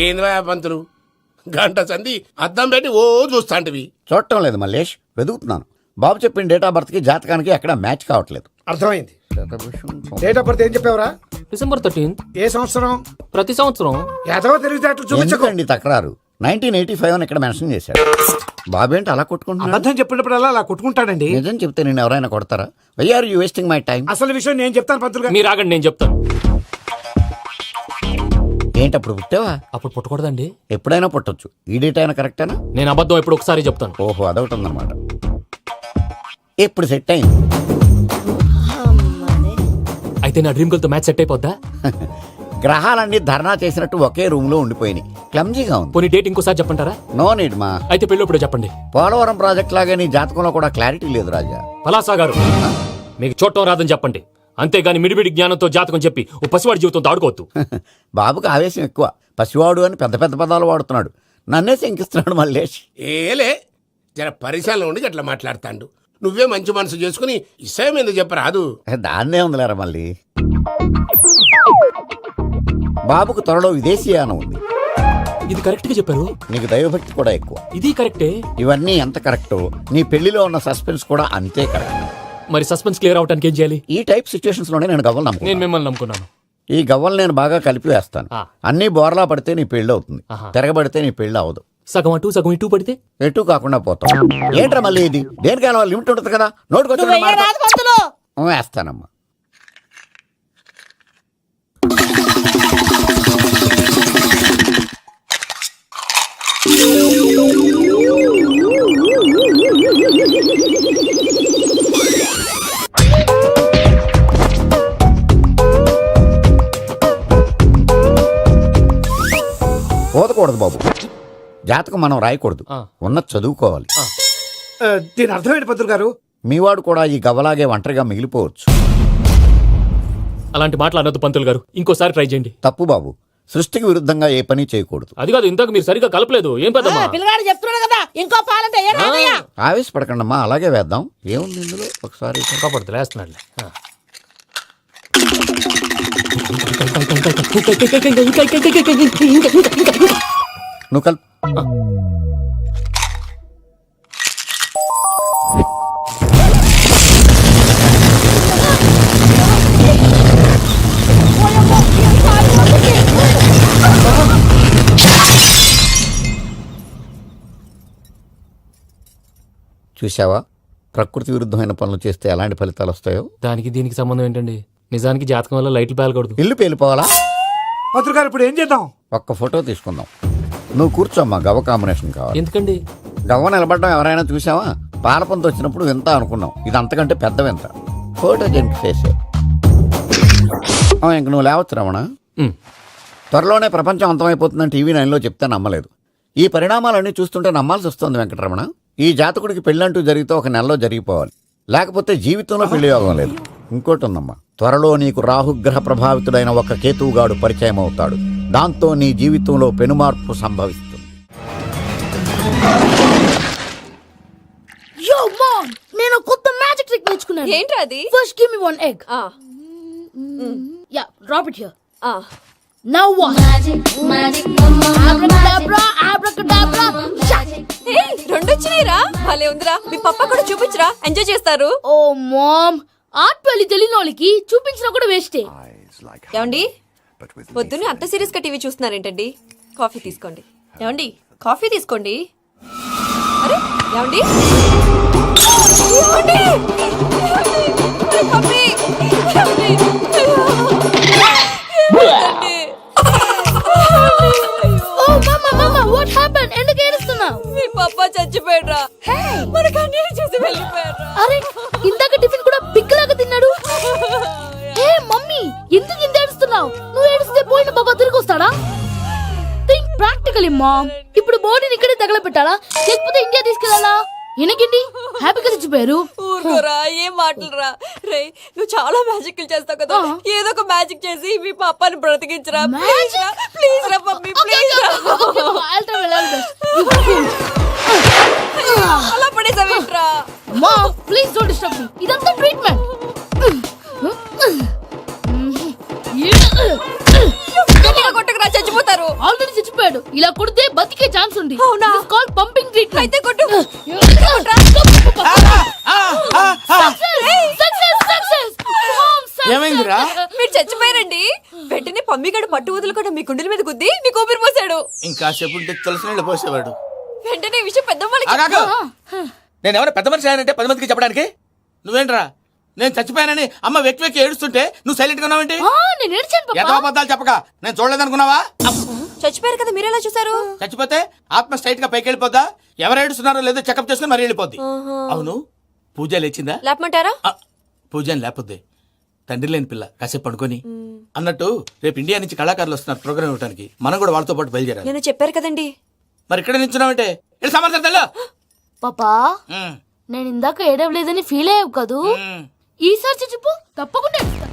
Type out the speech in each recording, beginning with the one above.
ఏంది పంతులు గంట సంధి అద్దం పెట్టి ఓ చూస్తాంటివి. చూడటం లేదు మల్లేష్, వెతుకుతున్నాను. బాబు చెప్పిన డేట్ ఆఫ్ బర్త్ కి జాతకానికి ఎక్కడ మ్యాచ్ కావట్లేదు. అర్థమైంది. డేట్ ఆఫ్ బర్త్ ఏం చెప్పావురా? December 13th. ఏ సంవత్సరం? ప్రతి సంవత్సరం. ఎదవ తెలివితేటలు చూపించకండి. ఎందుకండి తక్రారు? 1985 అని ఇక్కడ మెన్షన్ చేశాడు. బాబు ఏంటి అలా కొట్టుకుంటున్నాడు? అబద్ధం చెప్పినప్పుడల్లా అలా కొట్టుకుంటాడండి. నిజం చెప్తే నేను ఎవరైనా కొడతారా? Why are you wasting my time? అసలు విషయం నేను చెప్తాను పంతులు గారు. మీరు ఆగండి, నేను చెప్తాను. ఏంటి అప్పుడు పుట్టావా? అప్పుడు పుట్టకూడదండి. ఎప్పుడైనా పుట్టొచ్చు. ఈ డేట్ అయినా కరెక్టేనా? నేను అబద్ధం ఎప్పుడు ఒకసారి చెప్తాను. ఓహో, అదొకటి ఉందన్నమాట. ఇప్పుడు సెట్ అయింది. అయితే నా డ్రీమ్ గర్ల్ తో మ్యాచ్ సెట్ అయిపోద్దా? గ్రహాలన్నీ ధర్నా చేసినట్టు ఒకే రూమ్ లో ఉండిపోయినాయి. క్లమ్జీగా ఉంది. పోనీ డేట్ ఇంకోసారి చెప్పంటారా? నో నీడ్ మా. అయితే పెళ్ళిప్పుడు చెప్పండి. పోలవరం ప్రాజెక్ట్ లాగే నీ జాతకంలో కూడా క్లారిటీ లేదు రాజా. పలాసా గారు, మీకు చూడటం రాదని చెప్పండి. అంతేగాని మిడిమిడి జ్ఞానంతో జాతకం చెప్పి ఓ పసివాడి జీవితంతో ఆడుకోవద్దు. బాబుకి ఆవేశం ఎక్కువ. పసివాడు అని పెద్ద పెద్ద పదాలు వాడుతున్నాడు. నన్నే శంకిస్తున్నాడు మల్లేష్. ఏలే జర పరిశీలన ఉండి అట్లా మాట్లాడతాండు. నువ్వే మంచి మనసు చేసుకుని ఇష్టం ఎందుకు చెప్పరాదు? దాన్నే ఉందిలేరా మళ్ళీ. బాబుకు త్వరలో విదేశీయానం ఉంది. ఇది కరెక్ట్ గా చెప్పారు. నీకు దైవభక్తి కూడా ఎక్కువ. ఇది కరెక్టే. ఇవన్నీ ఎంత కరెక్టో నీ పెళ్లిలో ఉన్న సస్పెన్స్ కూడా అంతే కరెక్ట్. మరి సస్పెన్స్ క్లియర్ అవడానికి ఏం చేయాలి? ఈ టైప్ సిచ్యువేషన్స్ లోనే నేను గవ్వలు నేను నమ్ముకున్నాను. మిమ్మల్ని నమ్ముకున్నాను. ఈ గవ్వలు నేను బాగా కలిపి వేస్తాను. అన్ని బోర్లా పడితే నీ పెళ్లి అవుతుంది. తిరగబడితే నీ పెళ్లి అవదు. సగం అటు సగం ఇటు పడితే ఎటు కాకుండా పోతాం. ఏంట్రా మళ్ళీ ఇది? దేనికైనా లిమిట్ ఉంటుంది కదా. నోటుకొచ్చి వేస్తానమ్మా. పోదకూడదు బాబు. జాతకం మనం రాయకూడదు, ఉన్నది చదువుకోవాలి. దీని అర్థమైంది పంతులు గారు. మీవాడు కూడా ఈ గవ్వలాగే ఒంటరిగా మిగిలిపోవచ్చు. అలాంటి మాటలు అనొద్దు పంతులు గారు. ఇంకోసారి ట్రై చేయండి. తప్పు బాబు. సృష్టికి విరుద్ధంగా ఏ పని చేయకూడదు. అది కాదు, ఇంతకు మీరు సరిగా కలపలేదు. ఏం పెద్దమ్మా? పిల్లగాడు చెప్తున్నాడు కదా, ఇంకో పాలంటే ఆవేశపడకండమ్మా, అలాగే వేద్దాం. ఏముంది ఇందులో? ఒకసారి కాపాడుతు వేస్తున్నాడు. నువ్వు కల్. చూసావా, ప్రకృతి విరుద్ధమైన పనులు చేస్తే ఎలాంటి ఫలితాలు వస్తాయో. దానికి దీనికి సంబంధం ఏంటండి? నిజానికి జాతకం వల్ల లైట్లు పేలకూడదు. ఇల్లు పేలిపోవాలా? పంతులు గారు ఇప్పుడు ఏం చేద్దాం? ఒక్క ఫోటో తీసుకుందాం. నువ్వు కూర్చోమ్మా, గవ్వ కాంబినేషన్ కావాలి. ఎందుకండి? గవ్వ నిలబడడం ఎవరైనా చూసావా? పాలపంత వచ్చినప్పుడు వింత అనుకున్నాం, ఇది అంతకంటే పెద్ద వింత. ఫోటో జంక్ చేసే ఇంక నువ్వు లేవచ్చు రమణ. త్వరలోనే ప్రపంచం అంతమైపోతుందని టీవీ 9లో చెప్తే నమ్మలేదు. ఈ పరిణామాలన్నీ చూస్తుంటే నమ్మాల్సి వస్తుంది వెంకటరమణ. ఈ జాతకుడికి పెళ్ళంటూ జరిగితే ఒక నెలలో జరిగిపోవాలి, లేకపోతే జీవితంలో పెళ్లి యోగం లేదు. ఇంకోటి ఉందమ్మా, త్వరలో నీకు రాహుగ్రహ ప్రభావితుడైన ఒక కేతువుగాడు పరిచయం అవుతాడు. దాంతో నీ జీవితంలో పెనుమార్పు సంభవిస్తుంది. యో మామ్, నేను కొత్త మ్యాజిక్ ట్రిక్ నేర్చుకున్నాను. ఏంట్రా అది? First give me one egg. Yeah, drop it here. Now what? Abracadabra, abracadabra. Hey, రెండు వచ్చినాయిరా. భలే ఉందిరా. మీ పప్ప కూడా చూపించరా, ఎంజాయ్ చేస్తారు. ఓ మామ్, ఆర్ట్ పెళ్లి తెలియని వాళ్ళకి చూపించినా కూడా వేస్టే. ఏమండి, పొద్దున్నే అంత సీరియస్ గా టీవీ చూస్తున్నారేంటండి? కాఫీ తీసుకోండి. ఏమండి, కాఫీ తీసుకోండి. అరే ఏమండి, ఏమండి? కాఫీ. ఏమండి? ఓ మమ్మా, మమ్మా, వాట్ హ్యాపెండ్? ఎందుకు ఏడుస్తున్నావు? మీ పప్ప చచ్చిపోయాడ్రా. మనకు అన్యాయం చేసి వెళ్ళిపోయాడ్రా. అరే, ఇందాక టిఫిన్ కూడా పిక్కలాగా తిన్నాడు. హే మమ్మీ, ఎందుకు ఇంత ఏడుస్తున్నావు? నువ్వు ఏడిస్తే పోయిన బాబా తిరిగి వస్తాడా? Think practically mom. ఇప్పుడు బాడీని ఇక్కడే తగలబెట్టాలా, లేకపోతే ఇండియా తీసుకెళ్లాలా? ఎనకండి హ్యాపీగా చచ్చిపోయారు. ఊరుకోరా, ఏం మాటలురా. రే, నువ్వు చాలా మ్యాజిక్ చేస్తావు కదా, ఏదో ఒక మ్యాజిక్ చేసి మీ పాపాని బ్రతికించరా. ప్లీజ్ రా మమ్మీ, ప్లీజ్ రా. అలా పడేసావేంట్రా? మా ప్లీజ్ డోంట్ డిస్టర్బ్ మీ. ఇదంతా ట్రీట్మెంట్. కొట్టకరా, చచ్చిపోతారు. ఆల్రెడీ చచ్చిపోయాడు. అయితే కొట్టు ఏమైందిరా? మీరు చచ్చిపోయారండి. వెంటనే పమ్మిగాడు పట్టు వదులుకుండా మీ గుండెల మీద గుద్ది మీకు ఊపిరి పోసాడు. ఇంకా సేపు ఉంటే తులసి నీళ్ళు పోసేవాడు. వెంటనే ఈ విషయం పెద్దమ్మకి ఆగాగు. నేను ఎవరైనా పెద్ద మనిషి ఆయనంటే 10 మందికి చెప్పడానికి నువ్వేంట్రా నేను చచ్చిపోయానని అమ్మ వెక్కి వెక్కి ఏడుస్తుంటే నువ్వు సైలెంట్ గా ఉన్నావేంటి? నేను ఏడ్చాను పాపా. ఎంతో అబద్ధాలు చెప్పక నేను చూడలేదనుకున్నావా? చచ్చిపోయారు కదా మీరెలా చూసారు? చచ్చిపోతే ఆత్మ స్ట్రైట్ గా పైకి వెళ్ళిపోద్దా? ఎవరు ఏడుస్తున్నారో లేదో చెకప్ చేసుకుని మరీ వెళ్ళిపోద్ది. అవును పూజ లేచిందా? లేపమంటారా? పూజ అని లేకపోద్ది. తండ్రి లేని పిల్ల కాసేపు పడుకొని అన్నట్టు రేపు ఇండియా నుంచి కళాకారులు వస్తున్నారు ప్రోగ్రామ్ ఇవ్వడానికి. మనం కూడా వాళ్ళతో పాటు బయలుదేరాలి. నేను చెప్పారు కదండి. మరి ఇక్కడ నిల్చున్నావంటే వెళ్ళి సమాధానం పాపా నేను ఇందాక ఏడవలేదని ఫీల్ అయ్యావు కదూ. ఈసారి చచ్చిపో తప్పకుండా ఏడుస్తా.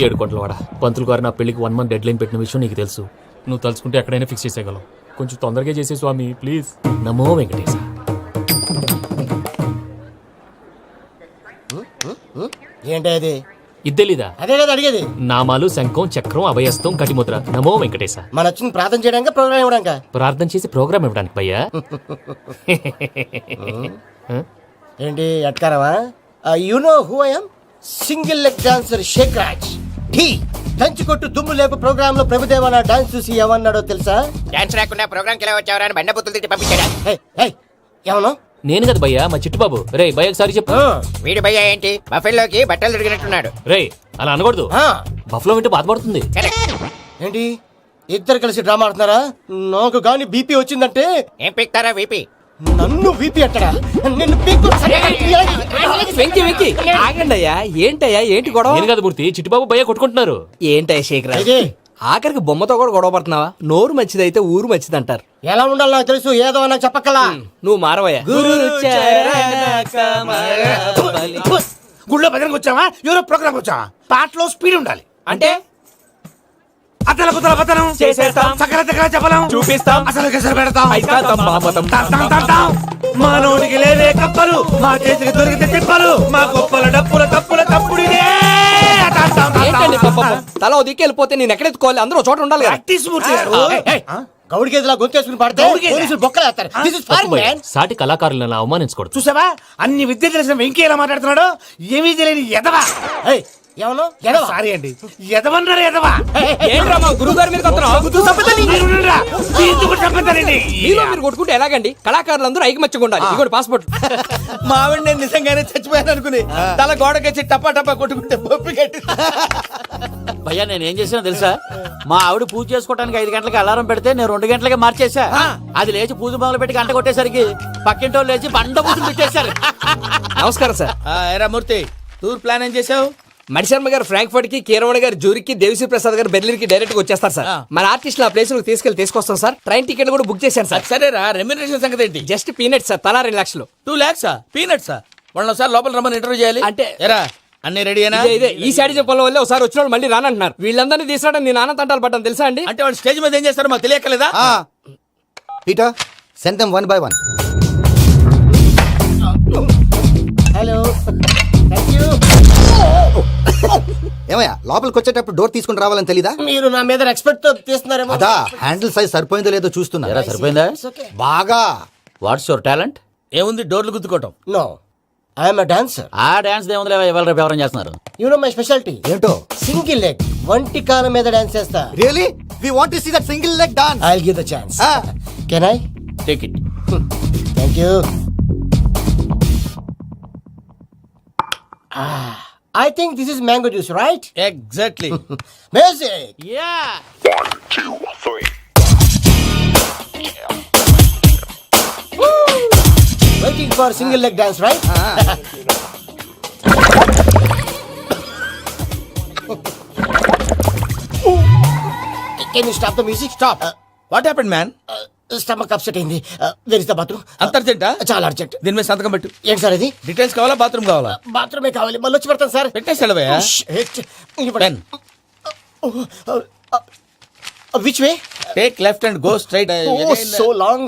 ఏడు కోట్ల వాడ పంతులు గారు నా పెళ్లికి 1 month డెడ్ లైన్ పెట్టిన విషయం నీకు తెలుసు. నువ్వు తలుచుకుంటే ఎక్కడైనా ఫిక్స్ చేసేయగలవు. కొంచెం తొందరగా చేసే స్వామి ప్లీజ్. నమో వెంకటేశ. ఏంటి అది? ఇది తెలీదా? అదే కదా అడిగేది. నామాలు శంఖం చక్రం అభయస్తం కటిముద్ర. నమో వెంకటేశ. మన వచ్చింది ప్రార్థన చేయడానికి ప్రోగ్రామ్ ఇవ్వడానికి. ప్రార్థన చేసి ప్రోగ్రామ్ ఇవ్వడానికి భయ్యా. ఏంటి ఎట్కారవా? You know who I am? Single leg dancer Sheikh Raj. టీ దంచి కొట్టు దుమ్ము లేపు ప్రోగ్రామ్ లో ప్రభుదేవ నా డాన్స్ చూసి ఏమన్నాడో తెలుసా? డాన్స్ రాకుండా ప్రోగ్రామ్కి ఎలా వచ్చావరా అని బండ బుద్ధులు తిట్టి పంపించాడా? ఏమన్నా? నేను కదా భయ్యా మా చిట్టుబాబు. రే భయ్య ఒకసారి చెప్పు. వీడి భయ్య ఏంటి బఫెల్లోకి బట్టలు తిరిగినట్టున్నాడు. రే అలా అనకూడదు. బఫ్లో వింటే బాధపడుతుంది. ఏంటి ఇద్దరు కలిసి డ్రామా ఆడుతున్నారా? నాకు గాని బీపీ వచ్చిందంటే ఏం పిక్తారా వీపీ? నన్ను బీపీ అట్టడా? నిన్ను వెంకి వెంకి ఆగండి అయ్యా. ఏంటయ్యా ఏంటి గొడవ? నేను కదా మూర్తి చిట్టుబాబు భయ్య కొట్టుకుంటున్నారు. ఏంటయ్యా శేఖర్ ఆఖరికి బొమ్మతో కూడా గొడవ పడుతున్నావా? నోరు మంచిదైతే ఊరు మంచిది అంటారు. ఎలా ఉండాలో నాకు తెలుసు, ఏదో నాకు చెప్పక్కలా. నువ్వు మారవయ్యా. గుళ్ళో భజనకు వచ్చావా? ఎవరో ప్రోగ్రామ్ వచ్చావా? పాటలో స్పీడ్ ఉండాలి. అంటే అతల కుతల పతనం చేసేస్తాం. సకల దగ్గర చెప్పలేం. చూపిస్తాం. అసలు గసలు పెడతాం. అయితాం మామతం. మా నోటికి లేవే కప్పలు, మా చేతికి దొరికితే తిప్పలు, మా గొప్పల డప్పుల తప్పుల తప్పుడిదే. ఏంటండి పాపం? తల ఓ దిక్కు వెళ్ళిపోతే నేను ఎక్కడెత్తుకోవాలి? అందరూ ఒక చోట ఉండాలి కదా. ప్రాక్టీస్ మూర్తి గారు. గౌడికి ఎదులా గొంతేసుకుని పాడితే పోలీసులు బొక్కలు వేస్తారు. This is తప్పు foreign, భయ్యా. man. సాటి కళాకారులను అవమానించకూడదు. చూసావా అన్ని విద్య తెలిసిన వెంకీ ఎలా మాట్లాడుతున్నాడు? ఏమీ తెలియని ఎదవా. ఏమన్నా? సారీ అండి, ఎదవన్నారు ఎదవా. ఏంట్రా మా గురువు గారి మీద చంపుతారండి. మీలో మీరు కొట్టుకుంటే ఎలాగండి? కళాకారులందరూ ఐకమత్యంగా ఉండాలి. ఇదిగోటి పాస్పోర్ట్. మా ఆవిడ నేను నిజంగానే చచ్చిపోయాను అనుకుని తల గోడకొచ్చి టపా టపా కొట్టుకుంటే పప్పి కట్టి. భయ్యా నేనేం చేసినా తెలుసా? మా ఆవిడ పూజ చేసుకోవడానికి 5 గంటలకి అలారం పెడితే నేను 2 గంటలకి మార్చేసా. అది లేచి పూజ మొదలు పెట్టి గంట కొట్టేసరికి పక్కింటోళ్ళు లేచి బండ పూజలు పెట్టేశారు. నమస్కారం సార్. ఏరా మూర్తి టూర్ ప్లాన్ ఏం చేసావు? మణిశర్మ గారు ఫ్రాంక్ఫర్ట్ కి, కీరవాణ గారు జూరికి, దేవిశ్రీ ప్రసాద్ గారు బెర్లిన్ కి డైరెక్ట్ గా వచ్చేస్తారు సార్. మన ఆర్టిస్ట్ ఆ ప్లేస్ తీసుకొస్తాం సార్. ట్రైన్ టికెట్ కూడా బుక్ చేశాను సార్. సరేరా రెమ్యూనరేషన్ సంగతి ఏంటి? Just peanut sir. తలా 2 లక్షలు. 2 lakhs పీనట్సా? వాళ్ళని ఒకసారి లోపల రమ్మని ఇంటర్వ్యూ చేయాలి. అంటే ఎరా అన్ని రెడీ అయినా? ఇదే ఈ సాడి చెప్పడం వల్ల ఒకసారి వచ్చిన వాళ్ళు మళ్ళీ రానంటున్నారు. వీళ్ళందరినీ తీసుకురావడం నేను ఆనంద తంటాలు పడ్డాను తెలుసా అండి. అంటే వాళ్ళు స్టేజ్ మీద ఏం చేస్తారో మాకు తెలియక్కలేదా? Peter send them 1 by 1. Hello thank you. ఏమయ్యా లోపలికి వచ్చేటప్పుడు డోర్ తీసుకుని రావాలని తెలీదా? మీరు నా మీద ఎక్స్పెక్ట్ తో తీస్తున్నారేమో. అదా హ్యాండిల్ సైజ్ సరిపోయిందో లేదో చూస్తున్నా. సరిపోయిందా? బాగా. What's your talent? ఏముంది డోర్లు గుద్దుకోవటం. No I'm dancer. ఆ డాన్స్ దేవుందిలే ఎవరు రేపు ఎవరైనా చేస్తున్నారు. యు నో మై స్పెషాలిటీ ఏంటో? సింగిల్ లెగ్ వంటి కాలం మీద డాన్స్ చేస్తా. Really we want to see that single leg dance. I will give the chance. Can I? Take it. Thank you. I think this is mango juice, right? Exactly. Music. Yeah. Waiting for single leg dance, right? Can you stop the music? Stop. What happened man? Stomach upset అయింది. Where is the bathroom? అంత అర్జెంటా? చాలా urgent. దీని మీద సంతకం పెట్టు. ఏంటి sir ఇది? డీటెయిల్స్ కావాలా బాత్రూమ్ కావాలా? బాత్రూమే కావాలి. మళ్ళీ వచ్చి పెడతాను సార్. పెట్టేసి వెళ్ళవయ్యా. Pen. Which way? Take left and go straight. Oh, so long.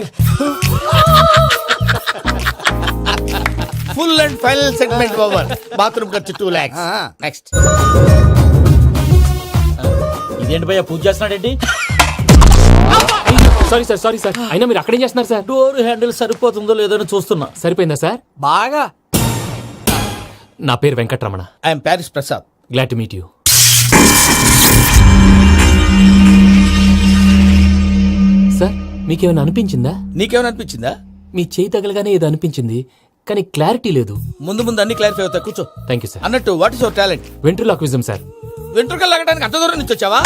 Full and final segment over. Bathroom ఖర్చు 2 lakhs. నెక్స్ట్. ఇదేంటి భయ్యా పూజ చేస్తున్నాడేంటి? సారీ సార్ సారీ సార్ అయినా మీరు అక్కడేం చేస్తున్నారు సార్? డోర్ హ్యాండిల్ సరిపోతుందో లేదో అని చూస్తున్నా. సరిపోయిందా సార్? బాగా. నా పేరు Venkatramana. I'm Paris Prasad. Glad to meet you. Sir మీకేమైనా అనిపించిందా? నీకేమైనా అనిపించిందా? మీ చేయి తగలగానే ఏదో అనిపించింది కానీ క్లారిటీ లేదు. ముందు ముందు అన్ని క్లారిఫై అవుతాయి, కూర్చో. Thank you sir. అన్నట్టు what is your talent? Ventriloquism sir. వెంట్రుకలు లాగడానికి అంత దూరం నుంచి వచ్చావా?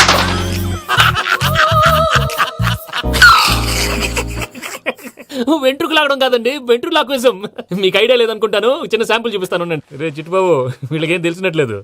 వెంట్రుకు లాగడం కాదండి, వెంట్రులాక్విజం. మీకు ఐడియా లేదనుకుంటాను, చిన్న శాంపుల్ చూపిస్తాను. రే చిట్టుబాబు, వీళ్ళకేం తెలిసినట్లేదు.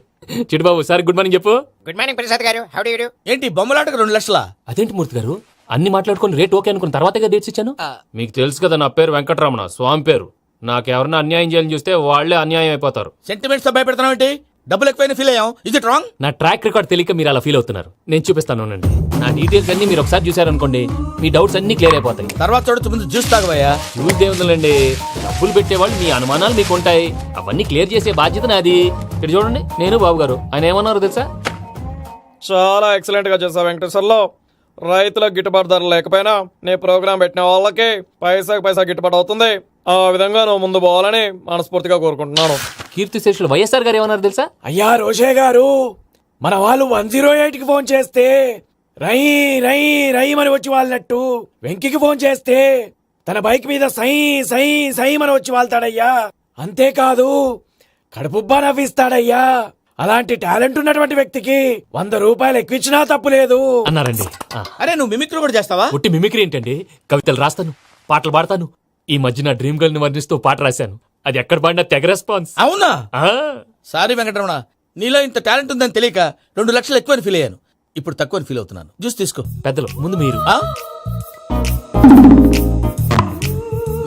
చిట్టుబాబు సార్ గుడ్ మార్నింగ్ చెప్పు. Good morning Prasad garu. How do you do? ఏంటి బొమ్మలాటకు 2 లక్షలా? అదేంటి మూర్తి గారు, అన్ని మాట్లాడుకుని రేట్ ఓకే అనుకున్న తర్వాతగా డేట్స్ ఇచ్చాను. మీకు తెలుసు కదా నా పేరు వెంకటరమణ, స్వామి పేరు. నాకెవరన్నా అన్యాయం చేయాలని చూస్తే వాళ్లే అన్యాయం అయిపోతారు. సెంటిమెంట్స్ తో భయపెడతావు ఏంటి? డబ్బులు ఎక్కువైనా ఫీల్ అయ్యాం. Is it wrong? నా ట్రాక్ రికార్డ్ తెలియక మీరు అలా ఫీల్ అవుతున్నారు. నేను చూపిస్తాను అండి. నా డీటెయిల్స్ అన్ని మీరు ఒకసారి చూసారనుకోండి, మీ డౌట్స్ అన్ని క్లియర్ అయిపోతాయి. తర్వాత చూడొచ్చు, ముందు జ్యూస్ తాగబోయా. చూస్తే ఉందండి, డబ్బులు పెట్టేవాళ్ళు మీ అనుమానాలు మీకు ఉంటాయి, అవన్నీ క్లియర్ చేసే బాధ్యత నాది. ఇక్కడ చూడండి, నేను బాబు గారు. ఆయన ఏమన్నారు తెలుసా? చాలా ఎక్సలెంట్ గా చేసావు వెంకటేశ్వర్లో. రైతులకు గిట్టుబాటు ధర లేకపోయినా నీ ప్రోగ్రాం పెట్టిన వాళ్ళకి పైసాకి పైసా గిట్టుబాటు అవుతుంది. ఆ విధంగా నువ్వు ముందు పోవాలని మనస్ఫూర్తిగా కోరుకుంటున్నాను. కీర్తి శేషులు వైఎస్ఆర్ గారు ఏమన్నారు తెలుసా? అయ్యా రోషే గారు, మన వాళ్ళు 108కి ఫోన్ చేస్తే రై రై రై అని వచ్చి వాళ్ళనట్టు, వెంకికి ఫోన్ చేస్తే తన బైక్ మీద సై సై సై అని వచ్చి వాళ్తాడయ్యా. అంతేకాదు కడుపుబ్బా నవ్విస్తాడయ్యా. అలాంటి టాలెంట్ ఉన్నటువంటి వ్యక్తికి 100 రూపాయలు ఎక్కువచ్చినా తప్పు లేదు అన్నారండి. అరే నువ్వు మిమిక్రీ కూడా చేస్తావా? ఒట్టి మిమిక్రీ ఏంటండి, కవితలు రాస్తాను, పాటలు పాడతాను. ఈ మధ్య నా డ్రీమ్ గర్ల్ ని వర్ణిస్తూ పాట రాశాను, అది ఎక్కడ పాడినా తెగ రెస్పాన్స్. అవునా? ఆ, సారీ వెంకటరమణ, నీలో ఇంత టాలెంట్ ఉందని తెలియక 2 లక్షలు ఎక్కువని ఫీల్ అయ్యాను. ఇప్పుడు తక్కువని ఫీల్ అవుతున్నాను. జ్యూస్ తీసుకో. పెద్దలు ముందు మీరు. ఆ?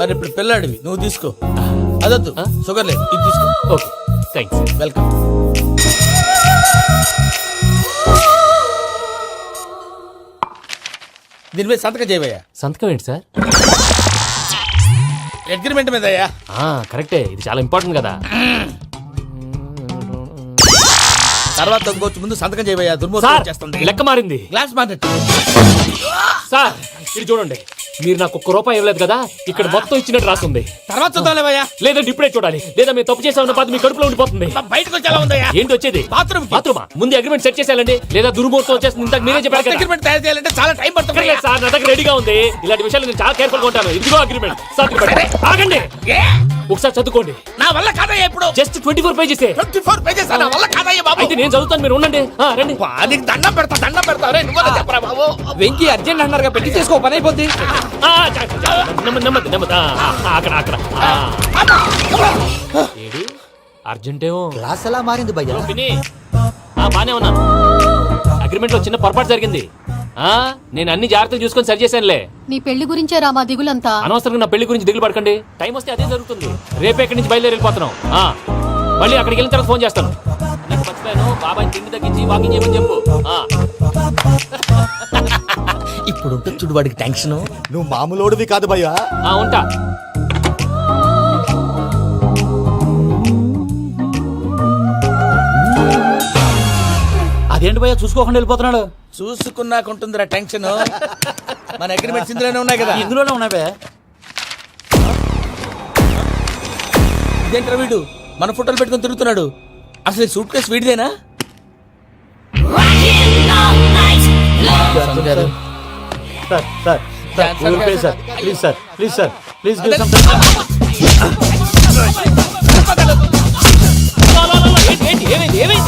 మరి ఇప్పుడు పిల్లాడివి, నువ్వు తీసుకో. అదొద్దు, షుగర్ లేదు, ఇది తీసుకో. Okay thanks. వెల్కమ్. దీని మీద సంతకం చేయవయ్యా. సంతకం ఏంటి సార్? అగ్రిమెంట్ మీద అయ్యా. కరెక్టే, ఇది చాలా ఇంపార్టెంట్ కదా. తర్వాత తగ్గొచ్చు, ముందు సంతకం చేయవయ్యా. సార్ దుర్మోహం చేస్తుంది. లెక్క మారింది. Glass market. సార్ ఇది చూడండి, మీరు నాకు ₹1 ఇవ్వలేదు కదా, ఇక్కడ మొత్తం ఇచ్చినట్టు రాస్తుంది. తర్వాత చూద్దాంలేవయ్యా. లేదంటే ఇప్పుడే చూడాలి, లేదా మేము తప్పు చేసామన్న బాధ మీ కడుపులో ఉండిపోతుంది. బయటకు వచ్చేలా ఉందయ్యా. ఏంటి వచ్చేది? బాత్రూమ్. బాత్రూమా? ముందు అగ్రిమెంట్ సెట్ చేసేయాలండి, లేదా దుర్మూర్తం వచ్చేస్తుంది. ఇంతకు మీరే చెప్పారు కదా. అగ్రిమెంట్ తయారు చేయాలంటే చాలా టైం పడుతుంది. లేదు సార్, నా దగ్గర రెడీగా ఉంది. ఇలాంటి విషయాలు నేను చాలా కేర్ఫుల్ గా ఉంటాను. ఇదిగో అగ్రిమెంట్. ఆగండి, ఒకసారి చదువుకోండి. నా వల్ల కాదయ్యా. ఇప్పుడు జస్ట్ 24 పేజెస్. 24 పేజెస్ నా వల్ల కాదయ్యా బాబు. అయితే నేను చదువుతాను, మీరు ఉండండి. రండి. నీకు దండం పెడతా. రే నువ్వు చెప్పరా బాబు. వెంకీ అర్జెంట్ అన్నారుగా, పెట్టి చేసుకో, పని అయిపోద్ది. నెమ్మది. అక్కడ ఏడి అర్జెంటేమో. క్లాస్ ఎలా మారింది భయ్యా? బానే ఉన్నాను. అగ్రిమెంట్ లో చిన్న పొరపాటు జరిగింది. నేను అన్ని జాగ్రత్తలు చూసుకొని సరి చేశానులే. నీ పెళ్లి గురించే రామా దిగులంతా. అనవసరంగా నా పెళ్లి గురించి దిగులు పడకండి. టైం వస్తే అదే జరుగుతుంది. రేపే ఇక్కడి నుంచి బయలుదేరి వెళ్ళిపోతున్నాం. మళ్ళీ అక్కడికి వెళ్ళిన తర్వాత ఫోన్ చేస్తాను. నీకు మర్చిపోయాను, బాబాయ్ తిండి తగ్గించి వాకింగ్ చేయమని చెప్పు. ఇప్పుడు ఉంటుంది చూడు వాడికి టెన్షన్. నువ్వు మామూలోడివి కాదు భయ్యా. ఉంటా. అదేంటి భయ్యా చూసుకోకుండా వెళ్ళిపోతున్నాడు? చూసుకున్నాకుంటుందిరా టెన్షన్. మన అగ్రిమెంట్స్ ఇందులోనే ఉన్నాయి కదా. ఇందులోనే ఉన్నాయి భయ్యా. ఇదేంట్రా వీడు మన ఫోటోలు పెట్టుకొని తిరుగుతున్నాడు? అసలు సూట్ కేసు వీడిదేనా?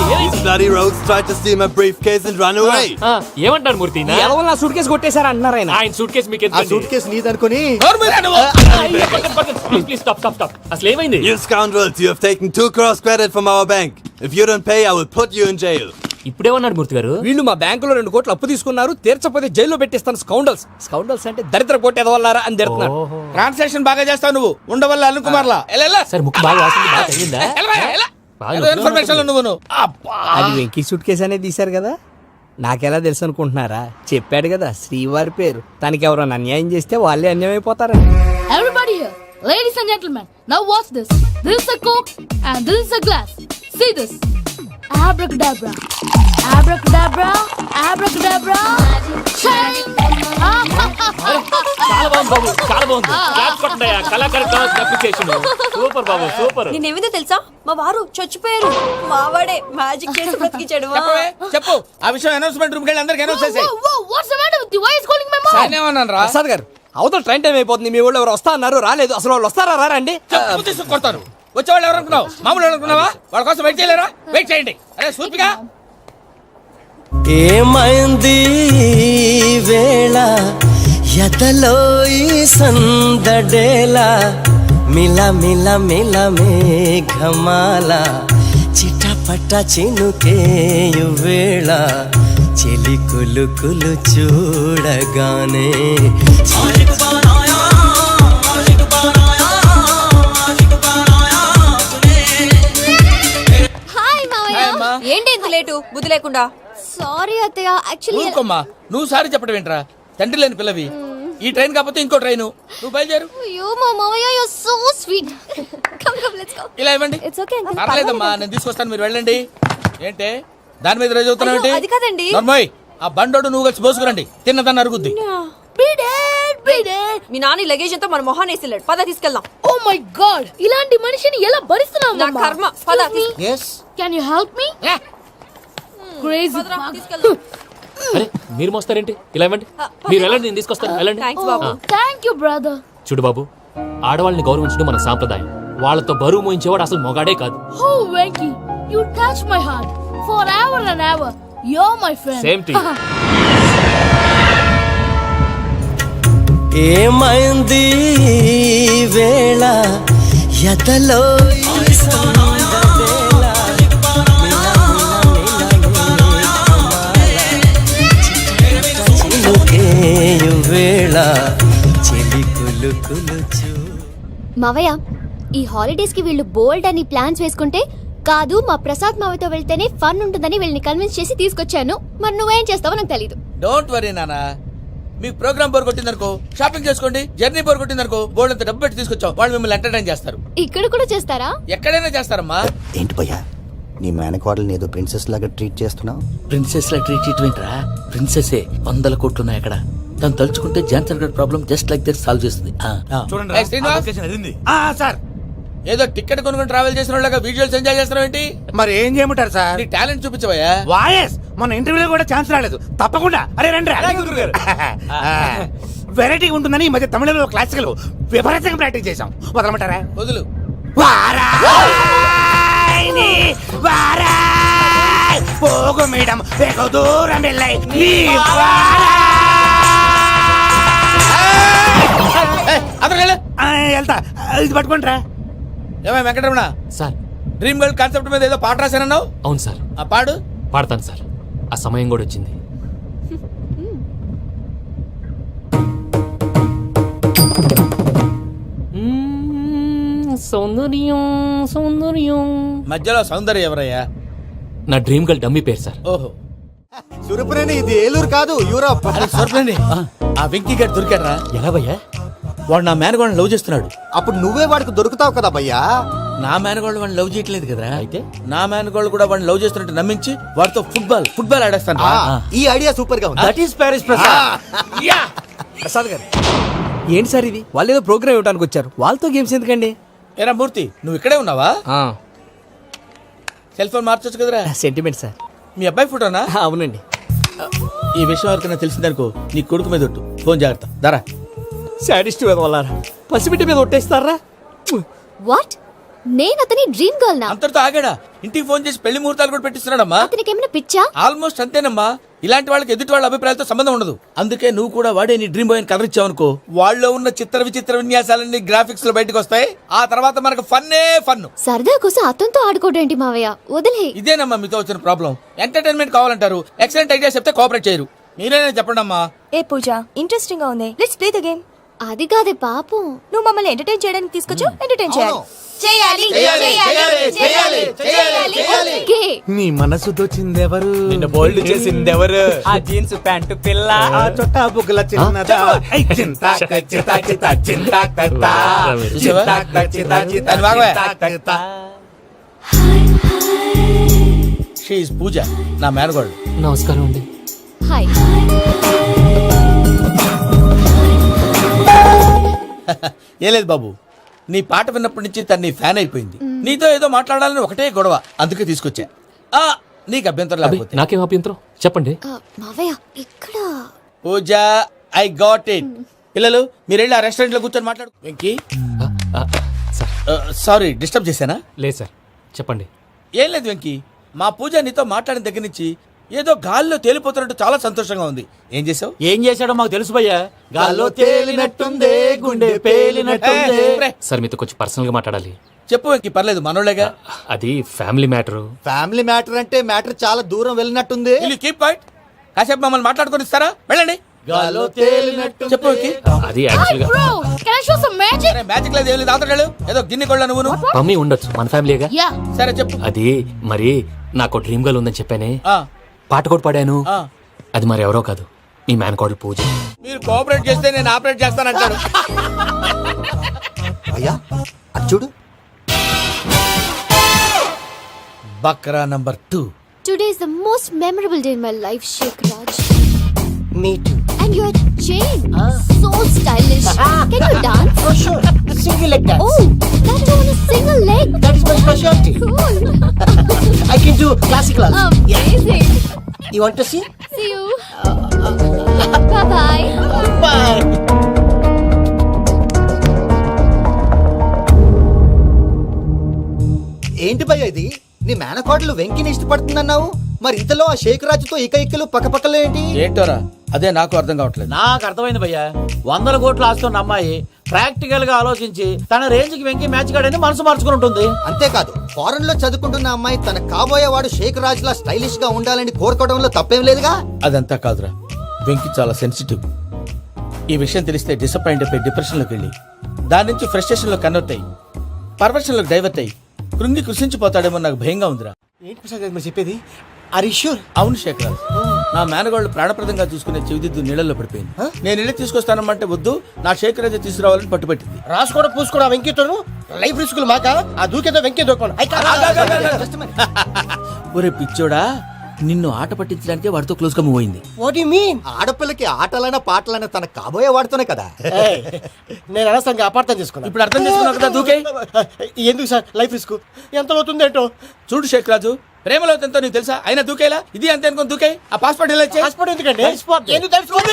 Please bloody rogues tried to steal my briefcase and run away. ఏమంటారు మూర్తి? ఎవరు నా సూట్ కేసు కొట్టేశారు అంటున్నారు ఆయన. ఆయన సూట్ కేసు మీకు ఆ సూట్ కేసు నీదనుకుని ప్లీజ్ స్టాప్. అసలు ఏమైంది? You scoundrels, you have taken 2 crores credit from our bank. If you don't pay, I will put you in jail. ఇప్పుడేమన్నాడు మూర్తి గారు? వీళ్ళు మా బ్యాంకులో 2 కోట్లు అప్పు తీసుకున్నారు, తీర్చపోతే జైల్లో పెట్టిస్తాను. స్కౌండల్స్ అంటే దరిద్ర పోటీ ఎదవల్లారా అని తిడుతున్నారు. ట్రాన్సాక్షన్ బాగా చేస్తావు నువ్వు. ఉండవల్ల అరుణ్ కుమార్లా. సార్ ముక్కు బాగా వాసింది, బాగా తగిలిందా? ఇన్ఫర్మేషన్ నువ్వు. అది వెంకీ సూట్ కేసు అనేది తీశారు కదా, నాకెలా తెలుసు అనుకుంటున్నారా? చెప్పాడు కదా శ్రీవారి పేరు. తనకి ఎవరైనా అన్యాయం చేస్తే వాళ్ళే అన్యాయం అయిపోతారు. Everybody here, ladies and gentlemen, now watch this. This is a Coke and this is a glass. See this. Abracadabra. Abracadabra, abracadabra, shine. చాలా బాగుంది బాబు, చాలా బాగుంది. క్లాప్స్ కొట్టండి, కళాకారు అప్రిసియేషన్. సూపర్ బాబు, సూపర్. నేనేమిందో తెలుసా మా వారు చచ్చిపోయారు. మావాడే మ్యాజిక్ చేసి బ్రతికించాడు. చెప్పవే, చెప్పు ఆ విషయం అనౌన్స్మెంట్ రూమ్ కెళ్ళి అందరికి అనౌన్స్ చేసేయ్. Whoa, what's the matter with you? Why is calling my mom? ఏమన్నాను రా? ప్రసాద్ గారు అవతల ట్రైన్ టైం అయిపోతుంది. మీ ఊళ్ళో ఎవరు వస్తా అన్నారు, రాలేదు. అసలు వాళ్ళు వస్తారా రారా అండి? చెప్పు తీసుకు కొడతారు. వచ్చేవాళ్ళు ఎవరు అనుకున్నావు? మామూలు అనుకున్నావా? వాళ్ళ కోసం వెయిట్ చేయలేరా? వెయిట్ చేయండి. అరే సూపిగా ఏమైంది వేళ ఎదలో ఈ సందడేల మిల మిల మిల మేఘమాల చిటపట చినుకేయు వేళ చెలి కులు కులు చూడగానే హాయ్ మావయ్య. ఏంటి ఇంత లేటు బుద్ధి లేకుండా? సారీ అత్తయ్య, యాక్చువల్లీ ఊరుకోమ్మా. నువ్వు సారి చెప్పడం ఏంట్రా? తండ్రి లేని పిల్లవి. ఈ ట్రైన్ కాకపోతే ఇంకో ట్రైన్. నువ్వు బయలుదేరు. అయ్యో మా మావయ్య you so sweet. Come come let's go. ఇలా ఇవ్వండి. It's okay. పర్లేదమ్మా, నేను తీసుకొస్తాను, మీరు వెళ్ళండి. ఏంటే దాని మీద రోజు అవుతున్నావు ఏంటి? అది కాదండి. నర్మోయ్, ఆ బండోడు నువ్వు కలిసి పోసుకురండి. తిన్నదాన్ని అరుగుద్ది. మీ నాని లగేజ్ అంతా మన మొహాన్ని వేసిల్లాడు. పద తీసుకెళ్దాం. Oh my God! ఇలాంటి మనిషిని ఎలా భరిస్తున్నావు? నా కర్మ. పద Can you help me? Crazy. తీసుకెళ్దాం. అరే మీరు మోస్తారేంటి? ఇలా ఇవ్వండి. మీరు వెళ్ళండి, నేను తీసుకొస్తాను. వెళ్ళండి. Thanks Babu. Thank you, brother. చూడు బాబు, ఆడవాళ్ళని గౌరవించడం మన సాంప్రదాయం. వాళ్ళతో బరువు మోయించేవాడు అసలు మొగాడే కాదు. Oh, Venky, you touch my heart forever and ever. You're my friend. Same to you. ఏమైంది వేళ ఎదలో ఈ సందడేల చినుకేయు వేళ చెలి కులు కులు చూ. మావయ్య, ఈ హాలిడేస్ కి వీళ్ళు బోల్డ్ అని ప్లాన్స్ వేసుకుంటే కాదు మా ప్రసాద్ మావయ్యతో వెళ్తేనే ఫన్ ఉంటుందని వీళ్ళని కన్విన్స్ చేసి తీసుకొచ్చాను. మరి నువ్వేం చేస్తావో నాకు తెలీదు. డోంట్ వరీ నానా. మీకు ప్రోగ్రామ్ బోర్ కొట్టిందనుకో షాపింగ్ చేసుకోండి. జర్నీ బోర్ కొట్టిందనుకో బోర్డు అంత డబ్బు పెట్టి తీసుకొచ్చాం. వాళ్ళు మిమ్మల్ని ఎంటర్టైన్ చేస్తారు. ఇక్కడ కూడా చేస్తారా? ఎక్కడైనా చేస్తారమ్మా. ఏంటి భయ్యా, నీ మేనకోడల్ని ఏదో ప్రిన్సెస్ లాగా ట్రీట్ చేస్తున్నావు? ప్రిన్సెస్ లా ట్రీట్ చేయటమేంట్రా? ప్రిన్సెసే 100 కోట్లు ఉన్నాయి అక్కడ. తను తలుచుకుంటే జాన్సన్ గడ్ problem just like that solve చేస్తుంది. ఏయ్, శ్రీనివాస్, సార్, ఏదో టికెట్ కొనుక్కొని ట్రావెల్ చేసిన వాళ్ళగా వీడియోస్ ఎంజాయ్ చేస్తున్నావు ఏంటి? మరి ఏం చేయమంటారు సార్? నీ టాలెంట్ చూపించవయ్యా. వాయస్ మన ఇంటర్వ్యూలో కూడా ఛాన్స్ రాలేదు. తప్పకుండా అరే రండి. వెరైటీ ఉంటుందని ఈ మధ్య తమిళంలో క్లాసికల్ విపరీతంగా ప్రాక్టీస్ చేశాం. వదలమంటారా? వదులు. పోగు మేడం వెగు దూరం వెళ్ళై వెళ్తా. ఇది పట్టుకుంటారా? ఏమై Venkataramana, sir, dream girl concept మీద ఏదో పాట రాశానన్నావు. అవును సార్. ఆ పాడు. పాడతాను సార్. ఆ సమయం కూడా వచ్చింది. సౌందర్యం సౌందర్యం. మధ్యలో సౌందర్య ఎవరయ్యా? నా డ్రీమ్ గర్ల్ డమ్మీ పేరు సార్. ఓహో, సురపురేని ఇది ఏలూరు కాదు, యూరోప్. అది స్వర్ణని. ఆ వెంకీ గారు దొరికారా? ఎలా భయ్యా? వాడు నా మేనగోళ్ళని లవ్ చేస్తున్నాడు. అప్పుడు నువ్వే వాడికి దొరుకుతావు కదా భయ్యా. నా మేనగోళ్ళు వాడిని లవ్ చేయట్లేదు కదరా. అయితే నా మేనగోళ్ళు కూడా వాడిని లవ్ చేస్తున్నట్టు నమ్మించి వాడితో ఫుట్బాల్ ఆడేస్తాను. ఈ ఐడియా సూపర్ గా ఉంది. That is Paris Prasad. Prasad గారు ఏంటి సార్ ఇది? వాళ్ళు ఏదో ప్రోగ్రామ్ ఇవ్వడానికి వచ్చారు, వాళ్ళతో గేమ్స్ ఎందుకండి? ఏరా మూర్తి, నువ్వు ఇక్కడే ఉన్నావా? సెల్ ఫోన్ మార్చొచ్చు కదరా. Sentiment sir. మీ అబ్బాయి ఫోటోనా? అవునండి. ఈ విషయం ఎవరికైనా తెలిసిందనుకో నీ కొడుకు మీద ఒట్టు. ఫోన్ జాగ్రత్త. దారా. సాడిస్ట్ వాళ్ళారా, పసిబిడ్డ మీద ఒట్టేస్తారా? వాట్? నేను అతని డ్రీమ్ గర్ల్ నా? అంతటితో ఆగాడా? ఇంటికి ఫోన్ చేసి పెళ్లి ముహూర్తాలు కూడా పెట్టిస్తున్నాడమ్మా. అతనికి ఏమైనా పిచ్చా? ఆల్మోస్ట్ అంతేనమ్మా. ఇలాంటి వాళ్ళకి ఎదుటి వాళ్ళ అభిప్రాయాలతో సంబంధం ఉండదు. అందుకే నువ్వు కూడా వాడే నీ డ్రీమ్ బాయ్ కలర్ ఇచ్చావనుకో, వాళ్ళలో ఉన్న చిత్ర విచిత్ర విన్యాసాలన్నీ గ్రాఫిక్స్ లో బయటకు వస్తాయి. ఆ తర్వాత మనకు ఫన్నే ఫన్. సరదా కోసం అతనితో ఆడుకోవడం ఏంటి మావయ్య? వదిలే. ఇదేనమ్మా మీతో వచ్చిన ప్రాబ్లం. ఎంటర్టైన్మెంట్ కావాలంటారు, ఎక్సలెంట్ ఐడియా చెప్తే కోఆపరేట్ చేయరు. మీరేనా చెప్పండి అమ్మా. ఏ పూజ, ఇంట్రెస్టింగ్ గా ఉంది. Let's play the game. అది కాదే పాపం. నువ్వు మమ్మల్ని ఎంటర్టైన్ చేయడానికి తీసుకొచ్చు. ఎంటర్టైన్ చేయాలి. ఓకే. నీ మనసు దోచిందెవరు? నిన్ను బోల్డ్ చేసిందెవరు? ఆ జీన్స్ ప్యాంటు పిల్ల, ఆ చొట్టా బుగ్గల చిన్నదా. చూసావా? దాన్ని బాగా. షీఈ్ పూజ, నా మేనగోళ్ళు. నమస్కారం అండి. హాయ్. ఏ లేదు బాబు, నీ పాట విన్నప్పటి నుంచి తను నీ ఫ్యాన్ అయిపోయింది. నీతో ఏదో మాట్లాడాలని ఒకటే గొడవ, అందుకే తీసుకొచ్చా. నీకు అభ్యంతరం అబ్బే, లేకపోతే. నాకేం అభ్యంతరం చెప్పండి. మావయ్య ఇక్కడ పూజ, ఐ గాట్ ఇట్. పిల్లలు మీరు వెళ్ళి ఆ రెస్టారెంట్ లో కూర్చొని మాట్లాడు. వెంకీ, సార్ సారీ డిస్టర్బ్ చేశానా? లేదు సార్ చెప్పండి. ఏం లేదు వెంకీ, మా పూజ నీతో మాట్లాడిన దగ్గర నుంచి ఏదో గాల్లో తేలిపోతున్నట్టు చాలా సంతోషంగా ఉంది. ఏం చేసావు? ఏం చేశాడో మాకు తెలుసు భయ్యా. గాల్లో తేలినట్టుందే, గుండె పేలినట్టుందే. సార్ మీతో కొంచెం పర్సనల్ గా మాట్లాడాలి. చెప్పు వెంకీ, పర్లేదు మనోళ్ళేగా. అది ఫ్యామిలీ మ్యాటర్. ఫ్యామిలీ మ్యాటర్ అంటే మ్యాటర్ చాలా దూరం వెళ్ళినట్టుంది. Keep quiet. కాసేపు మమ్మల్ని మాట్లాడుకొని ఇస్తారా? వెళ్ళండి. గాల్లో తేలినట్టు చెప్పు వెంకీ. అది యాక్చువల్ గా Bro, can I show some magic? సరే, మ్యాజిక్ లేదు ఏం లేదు, ఆతడాడు ఏదో గిన్నె కొళ్ళ నువ్వు. మమ్మీ ఉండొచ్చు, మన ఫ్యామిలీగా. Yeah. సరే చెప్పు. అది మరి నాకు డ్రీమ్ గర్ల్ ఉందని చెప్పానే, ఆ, పాట కూడా పాడాను. ఆ. అది మరి ఎవరో కాదు, నీ మేనకోడలు పూజ. మీరు కోఆపరేట్ చేస్తే నేను ఆపరేట్ చేస్తానంటాడు. అయ్యా అది చూడు. బక్రా number 2. Today is the most memorable day in my life, Sheikh Raj. Me too. And your chain, so stylish. Can you dance? For sure. Single leg dance. Oh, that too on a single leg. That is my specialty. Cool. I can do classical also. Amazing. You want to see? See you. Bye bye. Bye. ఏంటి భయ్య ఇది? నీ మేనకోడలు వెంకిని ఇష్టపడుతుందన్నావు, మరి ఇంతలో ఆ షేక్ రాజుతో ఇకలు పక్కపక్కలో ఏంటి? ఏంటోరా, అదే నాకు అర్థం కావట్లేదు. నాకు అర్థమైంది భయ్యా. 100 కోట్లు ఆస్తున్న అమ్మాయి ప్రాక్టికల్ గా ఆలోచించి తన రేంజ్ కి వెంకి మ్యాచ్ కాడని మనసు మార్చుకుని ఉంటుంది. అంతేకాదు, ఫారెన్ లో చదువుకుంటున్న అమ్మాయి తన కాబోయేవాడు షేక్ రాజ్ లా స్టైలిష్ గా ఉండాలని కోరుకోవడంలో తప్పేం లేదుగా. అదంతా కాదురా, వెంకి చాలా సెన్సిటివ్. ఈ విషయం తెలిస్తే డిసప్పాయింట్ అయిపోయి డిప్రెషన్లోకి వెళ్ళి దాని నుంచి ఫ్రస్ట్రేషన్లో కన్వర్ట్ అయ్యి పర్వర్షన్లోకి డైవర్ట్ అయ్యి కృంగి కృషించిపోతాడేమో నాకు భయంగా ఉందిరా. ఏంటి ప్రసాద్ గారు మీరు చెప్పేది? Are you sure? అవును శేఖర్, నా మేనగాళ్ళు ప్రాణప్రదంగా చూసుకునే చెవిదిద్దు నీళ్ళల్లో పడిపోయింది. నేను ఇల్లు తీసుకొస్తానమ్మంటే వద్దు, నా శేఖర్ అయితే తీసుకురావాలని పట్టుబట్టింది. రాసుకోవడం పూసుకోవడం వెంకీతోను లైఫ్ రిస్కులు మాక. ఆ దూకేదో వెంకీ దూకోండి. ఒరే పిచ్చోడా, నిన్ను ఆట పట్టించడానికే వాడితో క్లోజ్ గా మూవ్ అయింది. What you mean? ఆడపిల్లకి ఆటలైనా పాటలైనా తన కాబోయే వాడుతూనే కదా. నేను అనవసరంగా అపార్థం చేసుకున్నా. ఇప్పుడు అర్థం చేసుకున్నావు కదా, దూకే. ఎందుకు సార్ లైఫ్ రిస్క్? ఎంత అవుతుంది ఏంటో చూడు శేఖర్ రాజు, ప్రేమలో ఎంతో నీకు తెలుసా? అయినా దూకేలా ఇది అంతే అనుకుని దూకే. ఆ పాస్పోర్ట్ ఎలా ఇచ్చే? పాస్పోర్ట్ ఎందుకండి? ఎందుకు తెలుసుకోండి?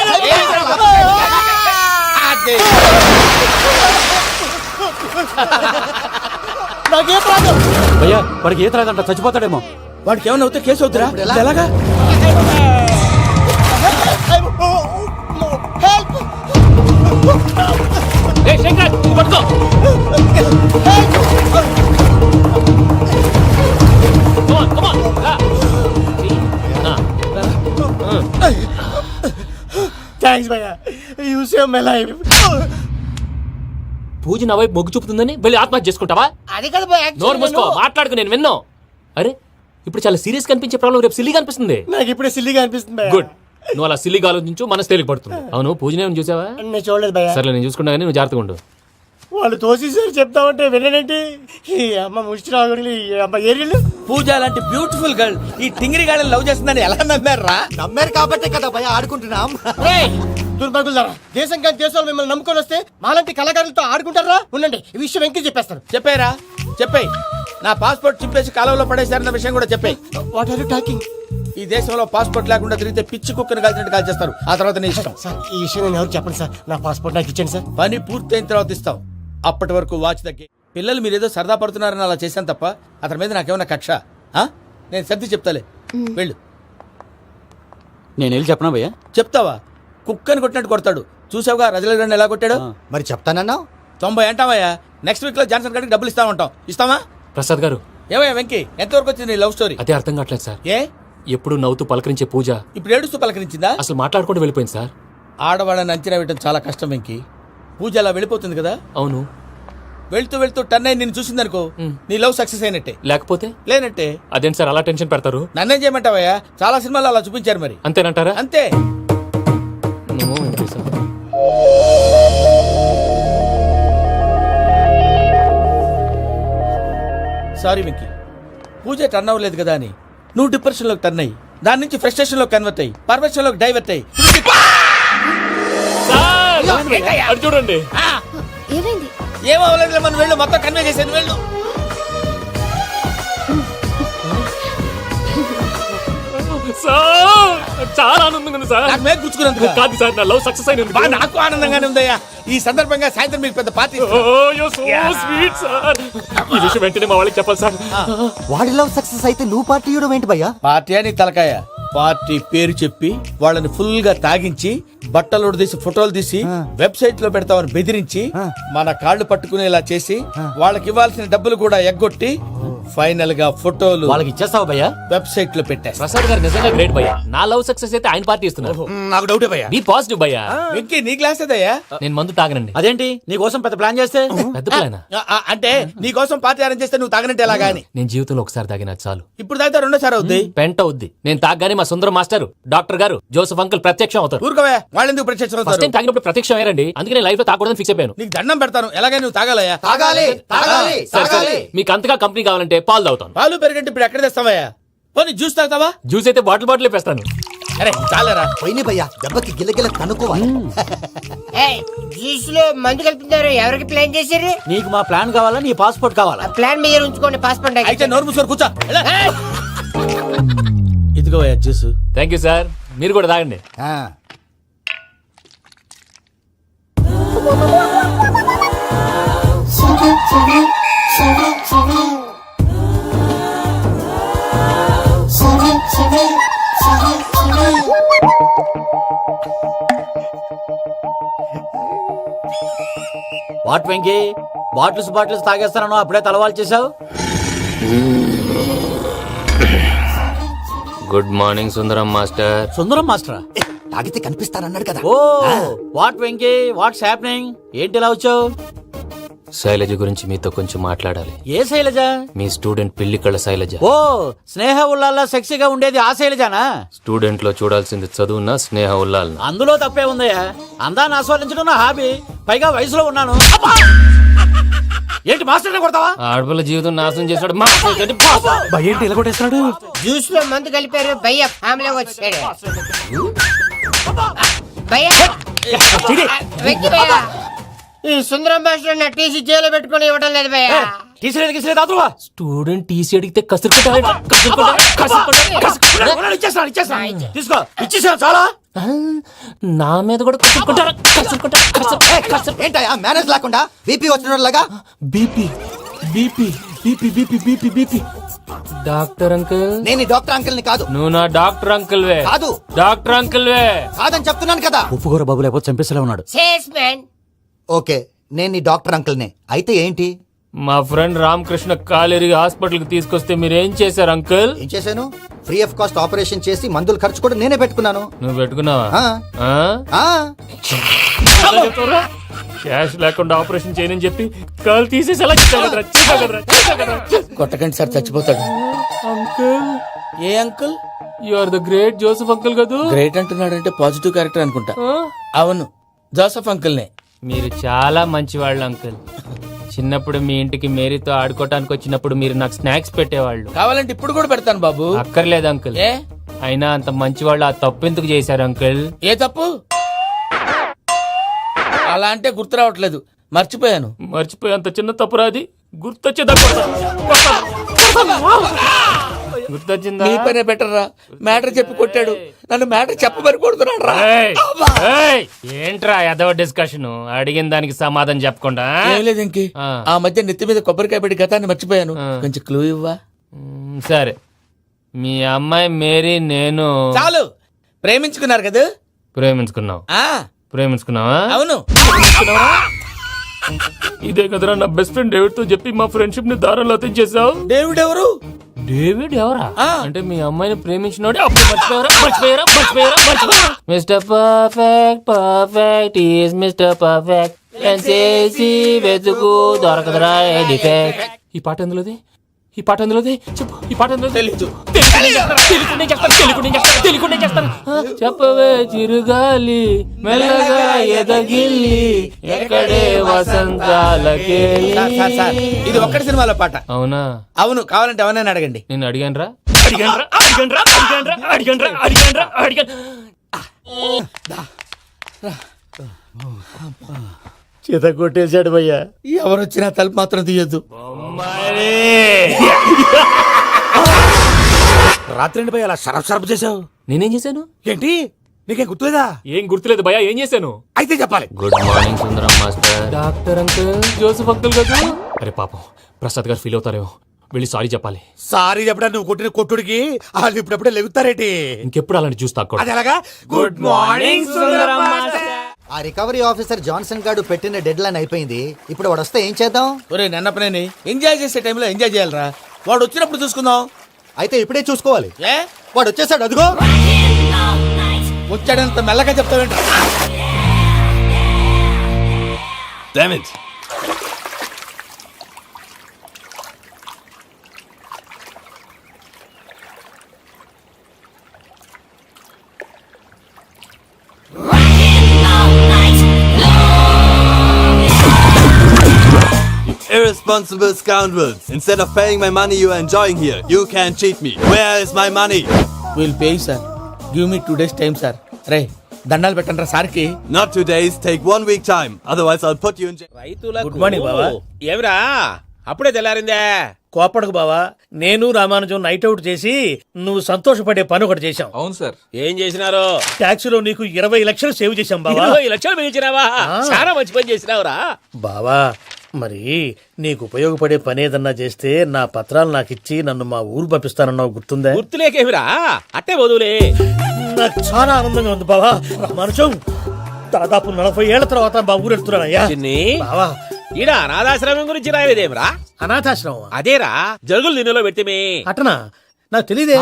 నాకేం ప్రాబ్లం? భయ్యా వాడికి ఈత రాదంట, చచ్చిపోతాడేమో. వాడికి ఏమైనా అవుతే కేసు అవుతురా? ఎలాగా? థ్యాంక్స్ భయ్యా, యు సేవ్ మై లైఫ్. పూజ నా వైపు మొగ్గు చూపుతుందని వెళ్ళి ఆత్మహత్య చేసుకుంటావా? అది కదా భయ్యా, నోరు మూసుకో, మాట్లాడుకు, నేను విన్నావు. అరే ఇప్పుడు చాలా సీరియస్ కనిపించే ప్రాబ్లం రేపు సిల్లీగా అనిపిస్తుంది. నాకు ఇప్పుడే సిల్లిగా అనిపిస్తుంది భయ్యా. గుడ్, నువ్వు అలా సిల్లీగా ఆలోచించు, మనసు తేలిక పడుతుంది. అవును, పూజనే చూసావా? నేను చూడలేదు భయ్యా. సర్లే, నేను చూసుకున్నా కానీ నువ్వు జాగ్రత్తగా ఉండు. వాళ్ళు తోసేసారు చెప్తామంటే వినడండి. ఈ అమ్మ ముష్టి రాగుడి, ఈ అమ్మ ఏరియలు. పూజ లాంటి బ్యూటిఫుల్ గర్ల్ ఈ టింగిరి గాళ్ళని లవ్ చేస్తుందని ఎలా నమ్మారా? నమ్మారు కాబట్టే కదా భయ ఆడుకుంటున్నాం. దుర్భగులారా, దేశం కానీ దేశాలు మిమ్మల్ని నమ్ముకొని వస్తే మాలాంటి కళాకారులతో ఆడుకుంటారా? ఉండండి, ఈ విషయం వెంకీ చెప్పేస్తాను. చెప్పారా? చెప్పేయ్. నా పాస్పోర్ట్ చింపేసి కాలంలో పడేశారన్న విషయం కూడా చెప్పేయ్. What are you talking? ఈ దేశంలో పాస్పోర్ట్ లేకుండా తిరిగితే పిచ్చి కుక్కను కాల్చినట్టు కాల్చేస్తారు. ఆ తర్వాత నీ ఇష్టం. సార్ ఈ విషయం నేను ఎవరు చెప్పండి సార్. నా పాస్పోర్ట్ నాకు ఇచ్చేయండి సార్. పని పూర్తయిన తర్వాత ఇస్తాం. అప్పటి వరకు వాచ్ దగ్గర. పిల్లలు మీరేదో సరదా పడుతున్నారని అలా చేశాను తప్ప అతని మీద నాకేమన్నా కక్ష? నేను సర్ది చెప్తాలే, వెళ్ళు. నేను వెళ్ళి చెప్పనా భయ్యా? చెప్తావా? కుక్కని కొట్టినట్టు కొడతాడు. చూసావుగా రజల గండి ఎలా కొట్టాడు? మరి చెప్తానన్నావు. 90 అంటావయ్యా. నెక్స్ట్ వీక్ లో జాన్సన్ గారికి డబ్బులు ఇస్తామంటాం. ఇస్తావా? ప్రసాద్ గారు, ఏమయ్యా వెంకీ, ఎంతవరకు వచ్చింది నీ లవ్ స్టోరీ? అదే అర్థం కావట్లేదు సార్. ఏ ఎప్పుడు నవ్వుతూ పలకరించే పూజ ఇప్పుడు ఏడుస్తూ పలకరించిందా? అసలు మాట్లాడుకుంటూ వెళ్ళిపోయింది సార్. ఆడవాళ్ళని అంచనా వేయడం చాలా కష్టం వెంకీ. పూజ అలా వెళ్ళిపోతుంది కదా. అవును, వెళ్తూ వెళ్తూ టర్న్ అయి నిన్ను చూసిందనుకో, నీ లవ్ సక్సెస్ అయినట్టే. లేకపోతే లేనట్టే. అదేంటి సార్ అలా టెన్షన్ పెడతారు? నన్నేం చేయమంటావయ్యా? చాలా సినిమాలు అలా చూపించారు మరి. అంతేనంటారా? అంతే. నమో వెంకటేశ్వర. సారీ వెంకీ, పూజ టర్న్ అవ్వలేదు కదా అని నువ్వు డిప్రెషన్ లోకి టర్న్ అయ్యి దాని నుంచి ఫ్రస్ట్రేషన్ లో కన్వర్ట్ అయ్యి పర్వర్షన్ లోకి డైవర్ట్ అయ్యి అది చూడండి ఏమైంది? ఏమో అవ్వలేదు, మనం వెళ్ళు, మొత్తం కన్వే చేసేది వెళ్ళు. సార్ చాలా ఆనందంగా ఉంది సార్. నాకు మీద గుచ్చుకున్నందుకు కాదు సార్, నా లవ్ సక్సెస్ అయినందుకు. బా, నాకు ఆనందంగానే ఉందయ్యా. ఈ సందర్భంగా సాయంత్రం మీకు పెద్ద పార్టీ స్వీట్ సార్. ఈ విషయం వెంటనే మా వాళ్ళకి చెప్పాలి సార్. వాడి లవ్ సక్సెస్ అయితే నువ్వు పార్టీ ఇవ్వడం ఏంటి భయ్యా? పార్టీ అని తలకాయ పార్టీ పేరు చెప్పి వాళ్ళని ఫుల్ గా తాగించి బట్టలు తీసి ఫోటోలు తీసి వెబ్సైట్ లో పెడతామని బెదిరించి మన కాళ్ళు పట్టుకునేలా చేసి వాళ్ళకి ఇవ్వాల్సిన డబ్బులు కూడా ఎగ్గొట్టి ఫైనల్ గా ఫోటోలు వాళ్ళకి ఇచ్చేస్తావా భయ్యా? వెబ్సైట్ లో పెట్టేస్తా. ప్రసాద్ గారు నిజంగా గ్రేట్ భయ్యా. నా లవ్ సక్సెస్ అయితే ఆయన పార్టీ ఇస్తున్నారు. నాకు డౌటే భయ్యా. బీ పాజిటివ్ భయ్యా. వెంకీ నీ గ్లాస్ ఏదయ్యా? నేను మందు తాగనండి. అదేంటి నీ కోసం పెద్ద ప్లాన్ చేస్తే? పెద్ద ప్లానా? అంటే నీ కోసం పార్టీ అరేంజ్ చేస్తే నువ్వు తాగనంటే ఎలాగా అని. నేను జీవితంలో ఒకసారి తాగినా చాలు. ఇప్పుడు తాగితే రెండోసారి అవుద్ది. పెంట అవుద్ది. నేను తాగగానే మా సుందరం మాస్టర్, డాక్టర్ గారు, జోసెఫ్ అంకుల్ ప్రత్యక్షం అవుతారు. ఊరుకోవా, వాళ్ళెందుకు ప్రత్యక్షం ఫస్ట్ అవుతారు? టైం తాగినప్పుడు ప్రత్యక్షం అయ్యారండి. అందుకే లైఫ్ లో తాగకూడదని ఫిక్స్ అయిపోయాను. నీకు దండం పెడతాను, ఎలాగైనా నువ్వు తాగాలయ్యా. తాగాలి తాగాలి సరే, సరే. మీకు అంతగా కంపెనీ కావాలంటే పాలు తాగుతాను. పాలు పెరిగంటే ఇప్పుడు ఎక్కడ తెస్తావయ్యా? పోనీ జ్యూస్ తాగుతావా? జ్యూస్ అయితే బాటిల్ వేస్తాను. అరే చాలరా. పోయిన భయ్యా, దెబ్బకి గిల్లగిల్ల కనుక్కోవాలి. జ్యూస్ లో మందు కలుపుతున్నారు. ఎవరికి ప్లాన్ చేశారు? నీకు మా ప్లాన్ కావాలా, నీ పాస్పోర్ట్ కావాలా? ప్లాన్ మీద ఉంచుకోండి, పాస్పోర్ట్ అయితే నోరు మూసుకొని కూర్చో. ఇదిగో జ్యూస్. Thank you sir. మీరు కూడా తాగండి. వాట్ వెంకీ, బాటిల్స్ తాగేస్తానో అప్పుడే తలవాలు చేసావు. Good morning Sundaram master. Sundaram మాస్టరా? తాగితే కనిపిస్తానన్నాడు కదా. Oh what Venky, what's happening? ఏంటి ఇలా వచ్చావు? శైలజ గురించి మీతో కొంచెం మాట్లాడాలి. ఏ శైలజ? మీ స్టూడెంట్ పెళ్లి కళ్ళ శైలజ. ఓ స్నేహ ఉల్లాల్లో సెక్సీగా ఉండేది ఆ శైలజానా? స్టూడెంట్ లో చూడాల్సింది చదువున్న స్నేహ ఉల్లాల్. అందులో తప్పే ఉందయ్యా. అందాన్ని ఆస్వాదించడం నా హాబీ. పైగా వయసులో ఉన్నాను. ఏంటి మాస్టర్ కొడతావా? ఆడపిల్ల జీవితం నాశనం చేశాడు. ఏంటి ఇలా కొట్టేస్తున్నాడు? జ్యూస్ లో మందు కలిపారు. భయ్య ఫ్యామిలీ వచ్చాడు. భయ్య వెక్కి భయ్య, ఈ సుందరం మాస్టర్ నా టీసీ జైలు పెట్టుకుని ఇవ్వడం లేదు భయ్య. స్టూడెంట్ టీసీ అడిగితే తీసుకో, ఇచ్చేసా చాలా. నా మీద కూడా ఏంటయ్యా మేనేజ్ లేకుండా బీపీ వచ్చినలాగా? BP BP BP BP BP BP. Doctor uncle, నేను ఈ డాక్టర్ అంకుల్ ని కాదు. నువ్వు నా డాక్టర్ అంకుల్ వే. కాదు. డాక్టర్ అంకుల్ వే కాదని చెప్తున్నాను కదా. ఉప్పుకూర బాబు లేకపోతే చంపేసేలా ఉన్నాడు. Sales man. ఓకే, నేను ఈ డాక్టర్ అంకుల్ నే. అయితే ఏంటి? మా ఫ్రెండ్ రామకృష్ణ కాలేరికి హాస్పిటల్ కి తీసుకొస్తే మీరేం చేశారు అంకుల్? ఏం చేశాను? ఫ్రీ ఆఫ్ కాస్ట్ ఆపరేషన్ చేసి మందుల ఖర్చు కూడా నేనే పెట్టుకున్నాను. నువ్వు పెట్టుకున్నావా? క్యాష్ లేకుండా ఆపరేషన్ చేయనని చెప్పి కాల్ తీసేసేలా కొట్టకండి సార్, చచ్చిపోతాడు. అంకుల్, ఏ uncle? You are the great Joseph uncle కదూ? గ్రేట్ అంటున్నాడంటే పాజిటివ్ క్యారెక్టర్ అనుకుంటా. అవును, జోసఫ్ అంకుల్ నే. మీరు చాలా మంచివాళ్ళు అంకుల్. చిన్నప్పుడు మీ ఇంటికి మేరీతో ఆడుకోవటానికి వచ్చినప్పుడు మీరు నాకు స్నాక్స్ పెట్టేవాళ్ళు. కావాలంటే ఇప్పుడు కూడా పెడతాను బాబు. అక్కర్లేదు అంకుల్. ఏ? అయినా అంత మంచివాళ్ళు ఆ తప్పు ఎందుకు చేశారు అంకుల్? ఏ తప్పు? అలా అంటే గుర్తు రావట్లేదు, మర్చిపోయాను. మర్చిపోయేంత చిన్న తప్పురాది గుర్తొచ్చేదా? గుర్తొచ్చిందా? నీ పనే బెటర్ రా. మ్యాటర్ చెప్పి కొట్టాడు, నన్ను మ్యాటర్ చెప్పమని కొడుతున్నాడు రా. ఏంట్రా ఎదవ డిస్కషన్? అడిగిన దానికి సమాధానం చెప్పకుండా? ఏం లేదు ఇంకి. ఆ మధ్య నెత్తి మీద కొబ్బరికాయ పెట్టి గతాన్ని మర్చిపోయాను. కొంచెం క్లూ ఇవ్వా? సరే, మీ అమ్మాయి మేరీ నేను చాలు. ప్రేమించుకున్నారు కదా? ప్రేమించుకున్నావు. ప్రేమించుకున్నావా? అవును. ఇదే కదరా నా బెస్ట్ ఫ్రెండ్ డేవిడ్ తో చెప్పి మా ఫ్రెండ్షిప్ ని దారంలో అతించేసావు. డేవిడ్ ఎవరు? డేవిడ్ ఎవరా? అంటే మీ అమ్మాయిని ప్రేమించినోడే అప్పుడు మర్చిపోయారా? Mister perfect perfect is mister perfect చేసి వెతుకు దొరకదురా డిఫెక్ట్. ఈ పాట ఎందులోది? చెప్పు. ఈ పాట ఎందులో? తెలీదు. చెప్పవే చిరుగాలి మెల్లగా ఎదగిల్లి ఎక్కడే వసంతాలకే. ఇది ఒక్కటి సినిమాలో పాట. అవునా? అవును, కావాలంటే ఎవరైనా అడగండి. నేను అడిగాను రా. చేత కొట్టేశాడు భయ్యా. ఎవరొచ్చినా తలుపు మాత్రం తీయద్దు. రాత్రి భయ అలా సరఫ్ చేసావు. నేనేం చేశాను? ఏంటి నీకేం గుర్తులేదా? ఏం గుర్తులేదు భయ్యా, ఏం చేశాను? అయితే చెప్పాలి. Good morning Sundaram master. Doctor uncle, Joseph uncle కదా. అరే పాపం, ప్రసాద్ గారు ఫీల్ అవుతారేమో, వెళ్ళి సారీ చెప్పాలి. సారీ చెప్పడా నువ్వు కొట్టిన కొట్టుడికి వాళ్ళు ఇప్పుడప్పుడే లెగుతారేటి. ఇంకెప్పుడు అలాంటి జ్యూస్ తాక్కూడదు. అది ఎలాగా? Good morning Sundaram master. ఆ రికవరీ ఆఫీసర్ జాన్సన్ గారు పెట్టిన డెడ్ లైన్ అయిపోయింది. ఇప్పుడు వాడు వస్తే ఏం చేద్దాం? ఒరే నన్నపనేని ఎంజాయ్ చేసే టైంలో ఎంజాయ్ చేయాలరా. వాడు వచ్చినప్పుడు చూసుకుందాం. అయితే ఇప్పుడే చూసుకోవాలి. ఏ వాడు వచ్చేసాడు, అదిగో. వచ్చాడంత మెల్లగా చెప్తావేంట? Irresponsible scoundrels. Instead of paying my money you are enjoying here, you can cheat me. Where is my money? Will pay sir. Give me 2 days time sir. రే దండాలు పెట్టండి సార్కి. Not 2 days, take 1 week time. Otherwise I'll put you in jail. Good morning బావా. ఏమిరా అప్పుడే తెల్లారిందే? కోపడకు బావా. నేను Ramanujam night out చేసి నువ్వు సంతోషపడే పని ఒకటి చేశాం. అవును సార్. ఏం చేసినారు? ట్యాక్సీలో నీకు 20 లక్షలు సేవ్ చేశాం బావా. 20 లక్షలు మిగిల్చినావా? చాలా మంచి పని చేసినావురా బావా. మరి నీకు ఉపయోగపడే పని ఏదన్నా చేస్తే నా పత్రాలు నాకు ఇచ్చి నన్ను మా ఊరు పంపిస్తానన్నావు, గుర్తుందా? గుర్తులేకేమిరా, అట్టే వదులే. నాకు చాలా ఆనందంగా ఉంది బావా. రామానుజం, దాదాపు 40 ఏళ్ల తర్వాత మా ఊరు వెళ్తున్నానయ్యా. బావా, ఈడ అనాథాశ్రమం గురించి రాయలేదేమిరా? అనాథాశ్రమం అదేరా, జరుగులు దీనిలో పెట్టిమే. అటనా? నాకు తెలియదే.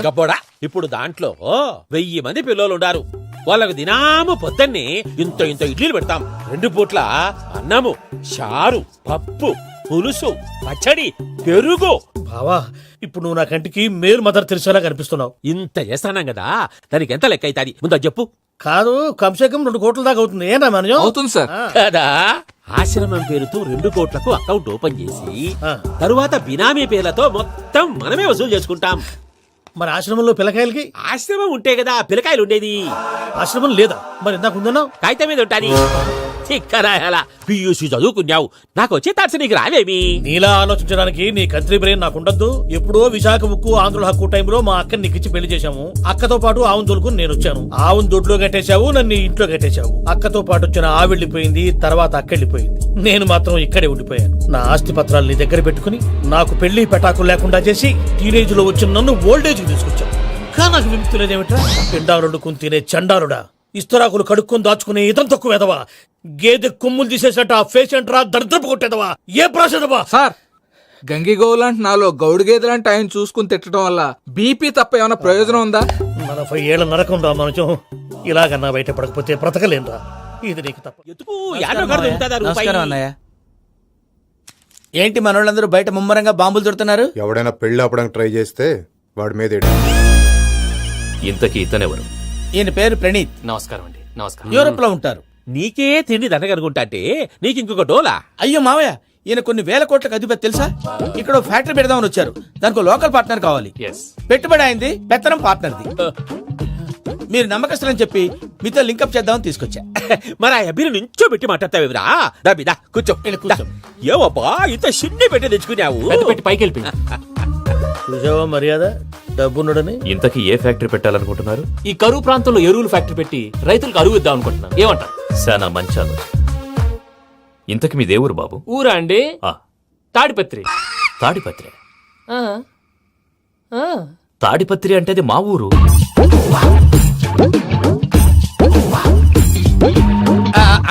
గబ్బోడా, ఇప్పుడు దాంట్లో 1000 మంది పిల్లలు ఉండారు. వాళ్ళకు దినాము పొద్దున్నే ఇంత ఇంత ఇడ్లీలు పెడతాం. 2 పూట్ల అన్నము, చారు, పప్పు, పులుసు, పచ్చడి, పెరుగు. బావా, ఇప్పుడు నువ్వు నా కంటికి మేరు మదర్ తెలిసేలా కనిపిస్తున్నావు. ఇంత చేస్తానం కదా, దానికి ఎంత లెక్క అవుతుంది ముందు చెప్పు. కాదు, కమ్సేకం 2 కోట్ల దాకా అవుతుంది. ఏనా మనజం? అవుతుంది సార్. కదా, ఆశ్రమం పేరుతో 2 కోట్లకు అకౌంట్ ఓపెన్ చేసి తరువాత బినామీ పేర్లతో మొత్తం మనమే వసూలు చేసుకుంటాం. మరి ఆశ్రమంలో పిల్లకాయలకి? ఆశ్రమం ఉంటే కదా పిల్లకాయలు ఉండేది. ఆశ్రమం లేదా? మరి ఇందాక ఉందన్నావు. కాగితం మీద ఉంటాది. చిక్కరాయాల పియూసీ చదువుకున్నావు, నాకు వచ్చే తాట్స్ నీకు రావేమి? నీలా ఆలోచించడానికి నీ కంట్రీ బ్రెయిన్ నాకు ఉండద్దు. ఎప్పుడో విశాఖ ముక్కు ఆంధ్రుల హక్కు టైంలో మా అక్కని నీకిచ్చి పెళ్లి చేశాము. అక్కతో పాటు ఆవును దొడుకుని నేను వచ్చాను. ఆవును దొడ్లో కట్టేశావు, నన్ను ఇంట్లో కట్టేశావు. అక్కతో పాటు వచ్చిన ఆవిళ్ళిపోయింది, తర్వాత అక్కెళ్ళిపోయింది. నేను మాత్రం ఇక్కడే ఉండిపోయాను. నా ఆస్తి పత్రాలు నీ దగ్గర పెట్టుకుని నాకు పెళ్లి పెటాకులు లేకుండా చేసి టీనేజ్ లో వచ్చిన నన్ను ఓల్డేజ్ కి తీసుకొచ్చావు. ఇంకా నాకు విముక్తి లేదేమిట్రా? పిండారుడుకుని తినే చండారుడా, ఇస్తరాకులు కడుక్కొని దాచుకునే ఇతం తక్కువ ఎదవా, గేదె కొమ్ములు తీసేసట ఆ పేషెంట్ రా, దరిద్రపు కొట్టేదవా, ఏ ప్రాసెదవా? సార్, గంగిగోవులాంటి నాలో గౌడు గేదెలాంటి ఆయన చూసుకుని తిట్టడం వల్ల బీపీ తప్ప ఏమైనా ప్రయోజనం ఉందా? 40 ఏళ్ల నరకం రా మనచం. ఇలాగన్నా బయట పడకపోతే బ్రతకలేనురా. ఇది నీకు తప్ప. నమస్కారం అన్నయ్య. ఏంటి మనోళ్ళందరూ బయట ముమ్మరంగా బాంబులు దొరుకుతున్నారు? ఎవడైనా పెళ్లి ఆపడానికి ట్రై చేస్తే వాడి మీద. ఇంతకీ ఇతనెవరు? ఈయన పేరు ప్రణీత్. నమస్కారం అండి. నమస్కారం. యూరోప్ లో ఉంటారు. నీకే తిండి దండగనుకుంటా అంటే నీకు ఇంకొక డోలా? అయ్యో మావయ్య, ఈయన కొన్ని వేల కోట్లకు అధిపతి తెలుసా? ఇక్కడ ఫ్యాక్టరీ పెడదామని వచ్చారు. దానికి లోకల్ పార్ట్నర్ కావాలి. పెట్టుబడి అయింది, పెత్తనం పార్ట్నర్ది. మీరు నమ్మకస్తులని చెప్పి మీతో లింకప్ చేద్దామని తీసుకొచ్చా. మరి ఆ అబ్బిని నుంచో పెట్టి మాట్లాడతావేమిరా? దాబిదా కూర్చో. ఏవబ్బా ఇంత సిన్ని పెట్టి తెచ్చుకున్నావు? పెట్టి పైకి వెళ్ళి చూసావా మర్యాద, డబ్బున్నడని. ఇంతకీ ఏ ఫ్యాక్టరీ పెట్టాలనుకుంటున్నారు? ఈ కరువు ప్రాంతంలో ఎరువులు ఫ్యాక్టరీ పెట్టి రైతులకు అరువు ఇద్దాం అనుకుంటున్నాను. ఏమంటారు? శానా మంచి ఆలోచన. ఇంతకి మీ దేవురు బాబు? ఊరా అండి, తాడిపత్రి. తాడిపత్రి? తాడిపత్రి అంటే అది మా ఊరు.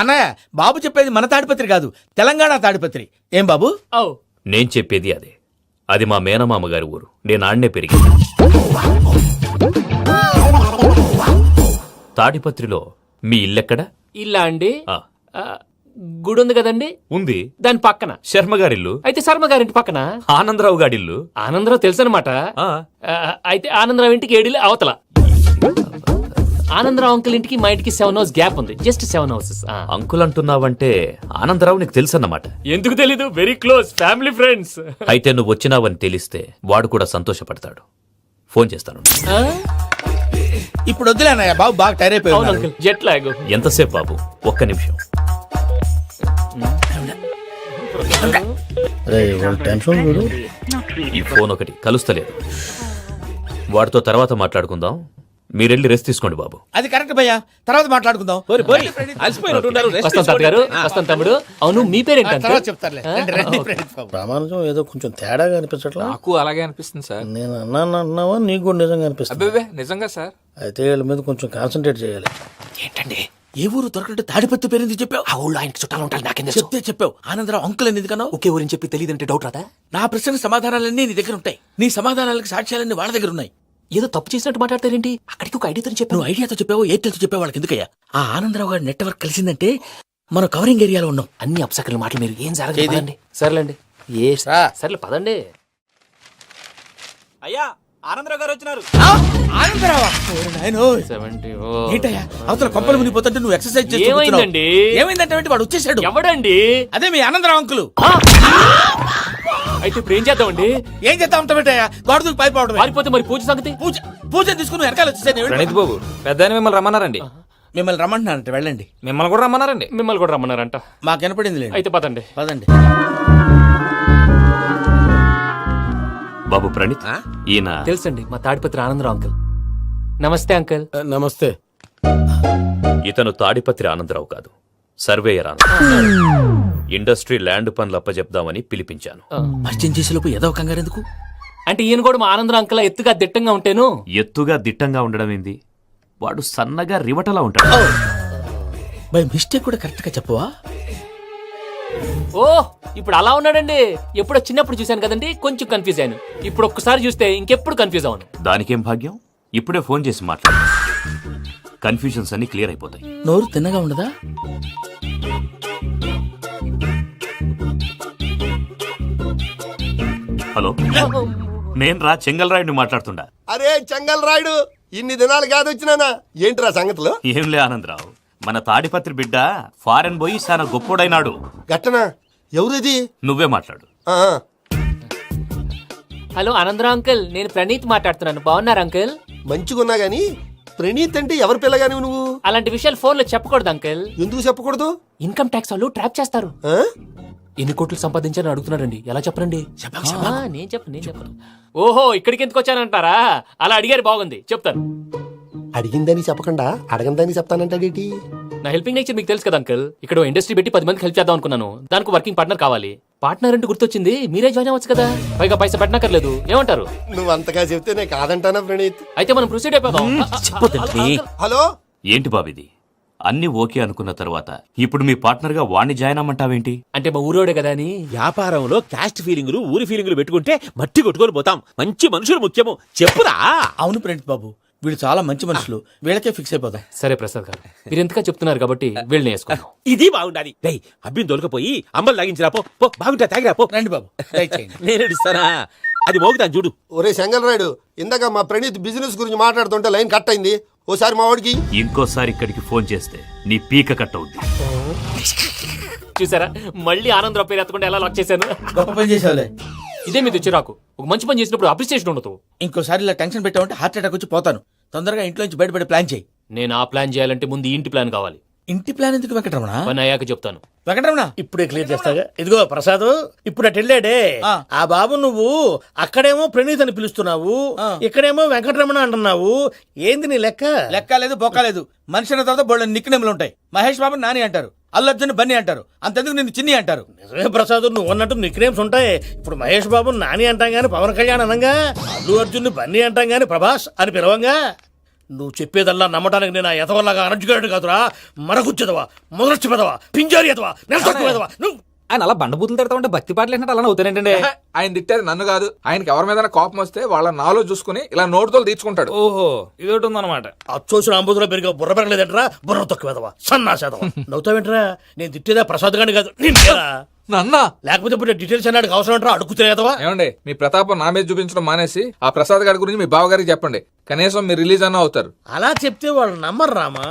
అన్నయ్య, బాబు చెప్పేది మన తాడిపత్రి కాదు, తెలంగాణ తాడిపత్రి. ఏం బాబు? నేను చెప్పేది అదే. అది మా మేనమామ గారి ఊరు. నేను ఆడనే పెరిగింది. తాడిపత్రిలో మీ ఇల్లెక్కడ? ఇల్లా అండి, గుడి ఉంది కదండి. ఉంది. దాని పక్కన శర్మ గారిల్లు. అయితే శర్మ గారింటి పక్కన ఆనందరావు గారిల్లు. ఆనందరావు తెలుసు అనమాట. అయితే ఆనందరావు ఇంటికి 7 అవతల. ఆనందరావు అంకుల్ ఇంటికి మా ఇంటికి 7 houses గ్యాప్ ఉంది. Just 7 houses. అంకుల్ అంటున్నావంటే ఆనందరావు నీకు తెలుసు అన్నమాట. ఎందుకు తెలీదు? Very close family friends. అయితే నువ్వు వచ్చినావని తెలిస్తే వాడు కూడా సంతోషపడతాడు. ఫోన్ చేస్తాను. ఇప్పుడు వద్దులే అన్నయ్య, బాబు బాగా టైర్ అయిపోయి అవును ఉన్నాడు. Uncle, jet lag. ఎంతసేపు బాబు? ఒక్క నిమిషం. టెన్షన్ చూడు. ఈ ఫోన్ ఒకటి కలుస్తలేదు. వాడితో తర్వాత మాట్లాడుకుందాం. మీరెళ్ళి రెస్ట్ తీసుకోండి బాబు. అది కరెక్ట్ భయ్యా, తర్వాత మాట్లాడుకుందాం. వస్తాం తాత గారు, వస్తాం తమ్ముడు. అవును మీ పేరేంటి తర్వాత చెప్తారులే. రండి, రండి, ప్రణీత్ బాబు. రామానుజం ఏదో కొంచెం తేడాగా అనిపించట్లా. నాకు అలాగే అనిపిస్తుంది సార్. నేను అన్నావా నీకు కూడా నిజంగా అనిపిస్తుంది? అబ్బే నిజంగా సార్. అయితే వీళ్ళ మీద కొంచెం కాన్సన్ట్రేట్ చేయాలి. ఏంటండి ఏ ఊరు దొరకట్టు తాడిపత్రి పేరు చెప్పావు? ఆ ఊళ్ళో ఆయనకి చుట్టాలు ఉంటారు, నాకేం చెప్తే చెప్పావు. ఆనందరావు అంకుల్ అని ఎందుకన్నావు? ఒకే ఊరిని చెప్పి తెలియదంటే డౌట్ రాదా? నా ప్రశ్న సమాధానాలన్నీ నీ దగ్గర ఉంటాయి. నీ సమాధానాలకు సాక్ష్యాలన్నీ వాళ్ళ దగ్గర ఉన్నాయి. ఏదో తప్పు చేసినట్టు మాట్లాడతారేంటి? అక్కడికి ఒక ఐడియాతో చెప్పాను. నువ్వు ఐడియాతో చెప్పావు, ఎయిర్టెల్తో చెప్పావు, వాళ్ళకి ఎందుకయ్యా? ఆ ఆనందరావు గారి నెట్వర్క్ కలిసిందంటే మనం కవరింగ్ ఏరియాలో ఉన్నాం. అన్ని అప్సకల మాటలు మీరు ఏం జరగదండి. సర్లేండి. సర్లే పదండి. అయ్యా, ఆనందరావు గారు వచ్చినారు. ఆనందరావా? ఏంటయ్యా అవతల కొంపలు మునిగిపోతుంటే నువ్వు ఎక్సర్సైజ్ చేస్తూ ఏమైందండి? ఏమైందంటే వాడు వచ్చేసాడు. ఎవడండి? అదే మీ ఆనందరావు అంకులు. అయితే ఇప్పుడు ఏం చేద్దామండి? ఏం చేస్తా ఉంటావేటయ్యా? గొడవకు పైపోవడం. పారిపోతే మరి పూజ సంగతి? పూజ తీసుకుని వెనకాల వచ్చేసాను. ప్రణీత్ బాబు, పెద్ద మిమ్మల్ని రమ్మన్నారండి. మిమ్మల్ని రమ్మంటున్నారంట, వెళ్ళండి. మిమ్మల్ని కూడా రమ్మన్నారండి. మిమ్మల్ని కూడా రమ్మన్నారంట. మాకు వినపడింది. అయితే పదండి. పదండి. బాబు ప్రణీత్, ఈయన తెలుసండి, మా తాడిపత్రి ఆనందరావు అంకుల్. నమస్తే అంకుల్. నమస్తే. ఇతను తాడిపత్రి ఆనందరావు కాదు, సర్వేయర్ ఆనందరావు. ఇండస్ట్రీ ల్యాండ్ పనులు అప్పచెప్దామని పిలిపించాను. పరిచయం చేసేలోపు ఏదో కంగారు ఎందుకు? అంటే ఈయన కూడా మా ఆనందరావు అంకుల్ ఎత్తుగా దిట్టంగా ఉంటాను. ఎత్తుగా దిట్టంగా ఉండడం ఏంది? వాడు సన్నగా రివటలా ఉంటాడు. బై మిస్టేక్ కూడా కరెక్ట్ గా చెప్పవా? ఓ ఇప్పుడు అలా ఉన్నాడండి. ఎప్పుడో చిన్నప్పుడు చూశాను కదండి, కొంచెం కన్ఫ్యూజ్ అయ్యాను. ఇప్పుడు ఒక్కసారి చూస్తే ఇంకెప్పుడు కన్ఫ్యూజ్ అవును. దానికేం భాగ్యం, ఇప్పుడే ఫోన్ చేసి మాట్లాడు. కన్ఫ్యూజన్స్ అన్ని క్లియర్ అయిపోతాయి. నోరు తిన్నగా ఉండదా? హలో, నేను రా చెంగల్రాయుడిని మాట్లాడుతుండా. అరే చెంగల్ రాయుడు, ఇన్ని దినాలు కాదు వచ్చినానా? ఏంట్రా సంగతులు? ఏంలే ఆనందరావు, మన తాడిపత్రి బిడ్డ ఫారెన్ పోయి చాలా గొప్పోడైనాడు. గట్టనా? ఎవరిది? నువ్వే మాట్లాడు. హలో ఆనందరావు అంకుల్, నేను ప్రణీత్ మాట్లాడుతున్నాను. బాగున్నారు అంకుల్? మంచిగున్నా గాని ప్రణీత్ అంటే ఎవరి పిల్లగాని నువ్వు? అలాంటి విషయాలు ఫోన్ లో చెప్పకూడదు అంకుల్. ఎందుకు చెప్పకూడదు? ఇన్కమ్ ట్యాక్స్ వాళ్ళు ట్రాప్ చేస్తారు. ఎన్ని కోట్లు సంపాదించాలని అడుగుతున్నారండి. ఎలా చెప్పరండి? నేను చెప్పను. ఓహో, ఇక్కడికి ఎందుకు వచ్చానంటారా? అలా అడిగారు, బాగుంది, చెప్తాను. అడిగిందని చెప్పకుండా అడగందని చెప్తానంటాడేటి? నా హెల్పింగ్ నేచర్ మీకు తెలుసు కదా అంకుల్. ఇక్కడ ఇండస్ట్రీ పెట్టి 10 మందికి హెల్ప్ చేద్దాం అనుకున్నాను. దానికి వర్కింగ్ పార్ట్నర్ కావాలి. పార్ట్నర్ అంటే గుర్తొచ్చింది, మీరే జాయిన్ అవ్వచ్చు కదా. పైగా పైసా పెట్టనక్కర్లేదు. ఏమంటారు? నువ్వు అంతగా చెప్తేనే కాదంటానా ప్రణీత్? అయితే మనం ప్రొసీడ్ అయిపోదాం. హలో, ఏంటి బాబిది? అన్ని ఓకే అనుకున్న తర్వాత ఇప్పుడు మీ పార్ట్నర్ గా వాణ్ణి జాయిన్ అమ్మంటావేంటి? అంటే మా ఊరోడే కదా అని. వ్యాపారంలో క్యాస్ట్ ఫీలింగులు, ఊరి ఫీలింగులు పెట్టుకుంటే మట్టి కొట్టుకొని పోతాం. మంచి మనుషులు ముఖ్యము, చెప్పురా. అవును ప్రణీత్ బాబు, వీళ్ళు చాలా మంచి మనుషులు. వీళ్ళకే ఫిక్స్ అయిపోతాం. సరే ప్రసాద్ గారు, మీరు ఎంతగా చెప్తున్నారు కాబట్టి వీళ్ళని వేసుకుందాం. ఇది బాగుండాలి. డై అబ్బిని దొలకపోయి అమ్మలు లాగించిరా పో. బాగుంటా, తాగిరా పో. రండి బాబు, దయచేయండి. నేను ఇస్తానా? అది మోగుతాను చూడు. ఒరే చెంగల్ రాయుడు, ఇందాక మా ప్రణీత్ బిజినెస్ గురించి మాట్లాడుతుంటే లైన్ కట్ అయింది. ఓసారి మా వాడికి ఇంకోసారి ఇక్కడికి ఫోన్ చేస్తే నీ పీక కట్ అవుద్ది. చూసారా, మళ్ళీ ఆనందరావు పేరు ఎత్తకుండా ఎలా లాక్ చేశాను. గొప్ప పని చేసేవాళ్ళే. ఇదే మీద చిరాకు. ఒక మంచి పని చేసినప్పుడు అప్రిసియేషన్ ఉండదు. ఇంకోసారి ఇలా టెన్షన్ పెట్టామంటే హార్ట్ అటాక్ వచ్చి పోతాను. తొందరగా ఇంట్లో నుంచి బయటపడే ప్లాన్ చేయి. నేను ఆ ప్లాన్ చేయాలంటే ముందు ఈ ఇంటి ప్లాన్ కావాలి. ఇంటి ప్లాన్ ఎందుకు వెంకటరమణ? పని అయ్యాక చెప్తాను. వెంకటరమణ ఇప్పుడే క్లియర్ చేస్తాగా. ఇదిగో ప్రసాద్, ఇప్పుడు అటు వెళ్ళాడే ఆ బాబు, నువ్వు అక్కడేమో ప్రణీత్ అని పిలుస్తున్నావు, ఇక్కడేమో వెంకటరమణ అంటున్నావు. ఏంది నీ లెక్క? లెక్క లేదు, బొక్క లేదు. మనిషి అన్న తర్వాత బోళ్ళ నిక్నెములు ఉంటాయి. మహేష్ బాబు నాని అంటారు, అల్లు అర్జున్ బన్నీ అంటారు, అంతెందుకు నిన్ను చిన్ని అంటారు. నిజమే ప్రసాద్, నువ్వు అన్నట్టు నిక్నేమ్స్ ఉంటాయి. ఇప్పుడు మహేష్ బాబు నాని అంటాం గాని పవన్ కళ్యాణ్ అనంగా, అల్లు అర్జున్ బన్నీ అంటాం గాని ప్రభాస్ అని పిలవంగా. నువ్వు చెప్పేదల్లా నమ్మటానికి నేను ఎతవల్లాగా అనర్జుగాడు కాదురా. మరగుచ్చదవా, మొదలచ్చి పెదవా, పింజారి ఎదవా, నెలసొక్కుదవా. నువ్వు ఆయన అలా బండబూతులు తిడతా ఉంటే భక్తి పాటలు ఏంటంటే అలా అవుతానంటే. ఆయన తిట్టేది నన్ను కాదు, ఆయనకి ఎవరి మీద కోపం వస్తే వాళ్ళ నాలో చూసుకుని ఇలా నోటుతో తీర్చుకుంటాడు. ఓహో, ఇది ఒకటి ఉందన్నమాట. అచ్చోసిన అంబుదులో పెరిగే బుర్ర పెరగలేదంటరా, బుర్ర తొక్కువేదవా, సన్నాసేదవా. నవ్వుతావేంట్రా? నేను తిట్టేదా ప్రసాద్ గాని కాదు, నిన్నేరా. నన్న లేకపోతే ఇప్పుడు డీటెయిల్స్ అన్నాడు అవసరం అంటారా? అడుగుతులేదవా. ఏమండి, మీ ప్రతాపం నా మీద చూపించడం మానేసి ఆ ప్రసాద్ గారి గురించి మీ బావగారికి చెప్పండి. కనీసం మీరు రిలీజ్ అన్న అవుతారు. అలా చెప్తే వాళ్ళు నమ్మరు రామా.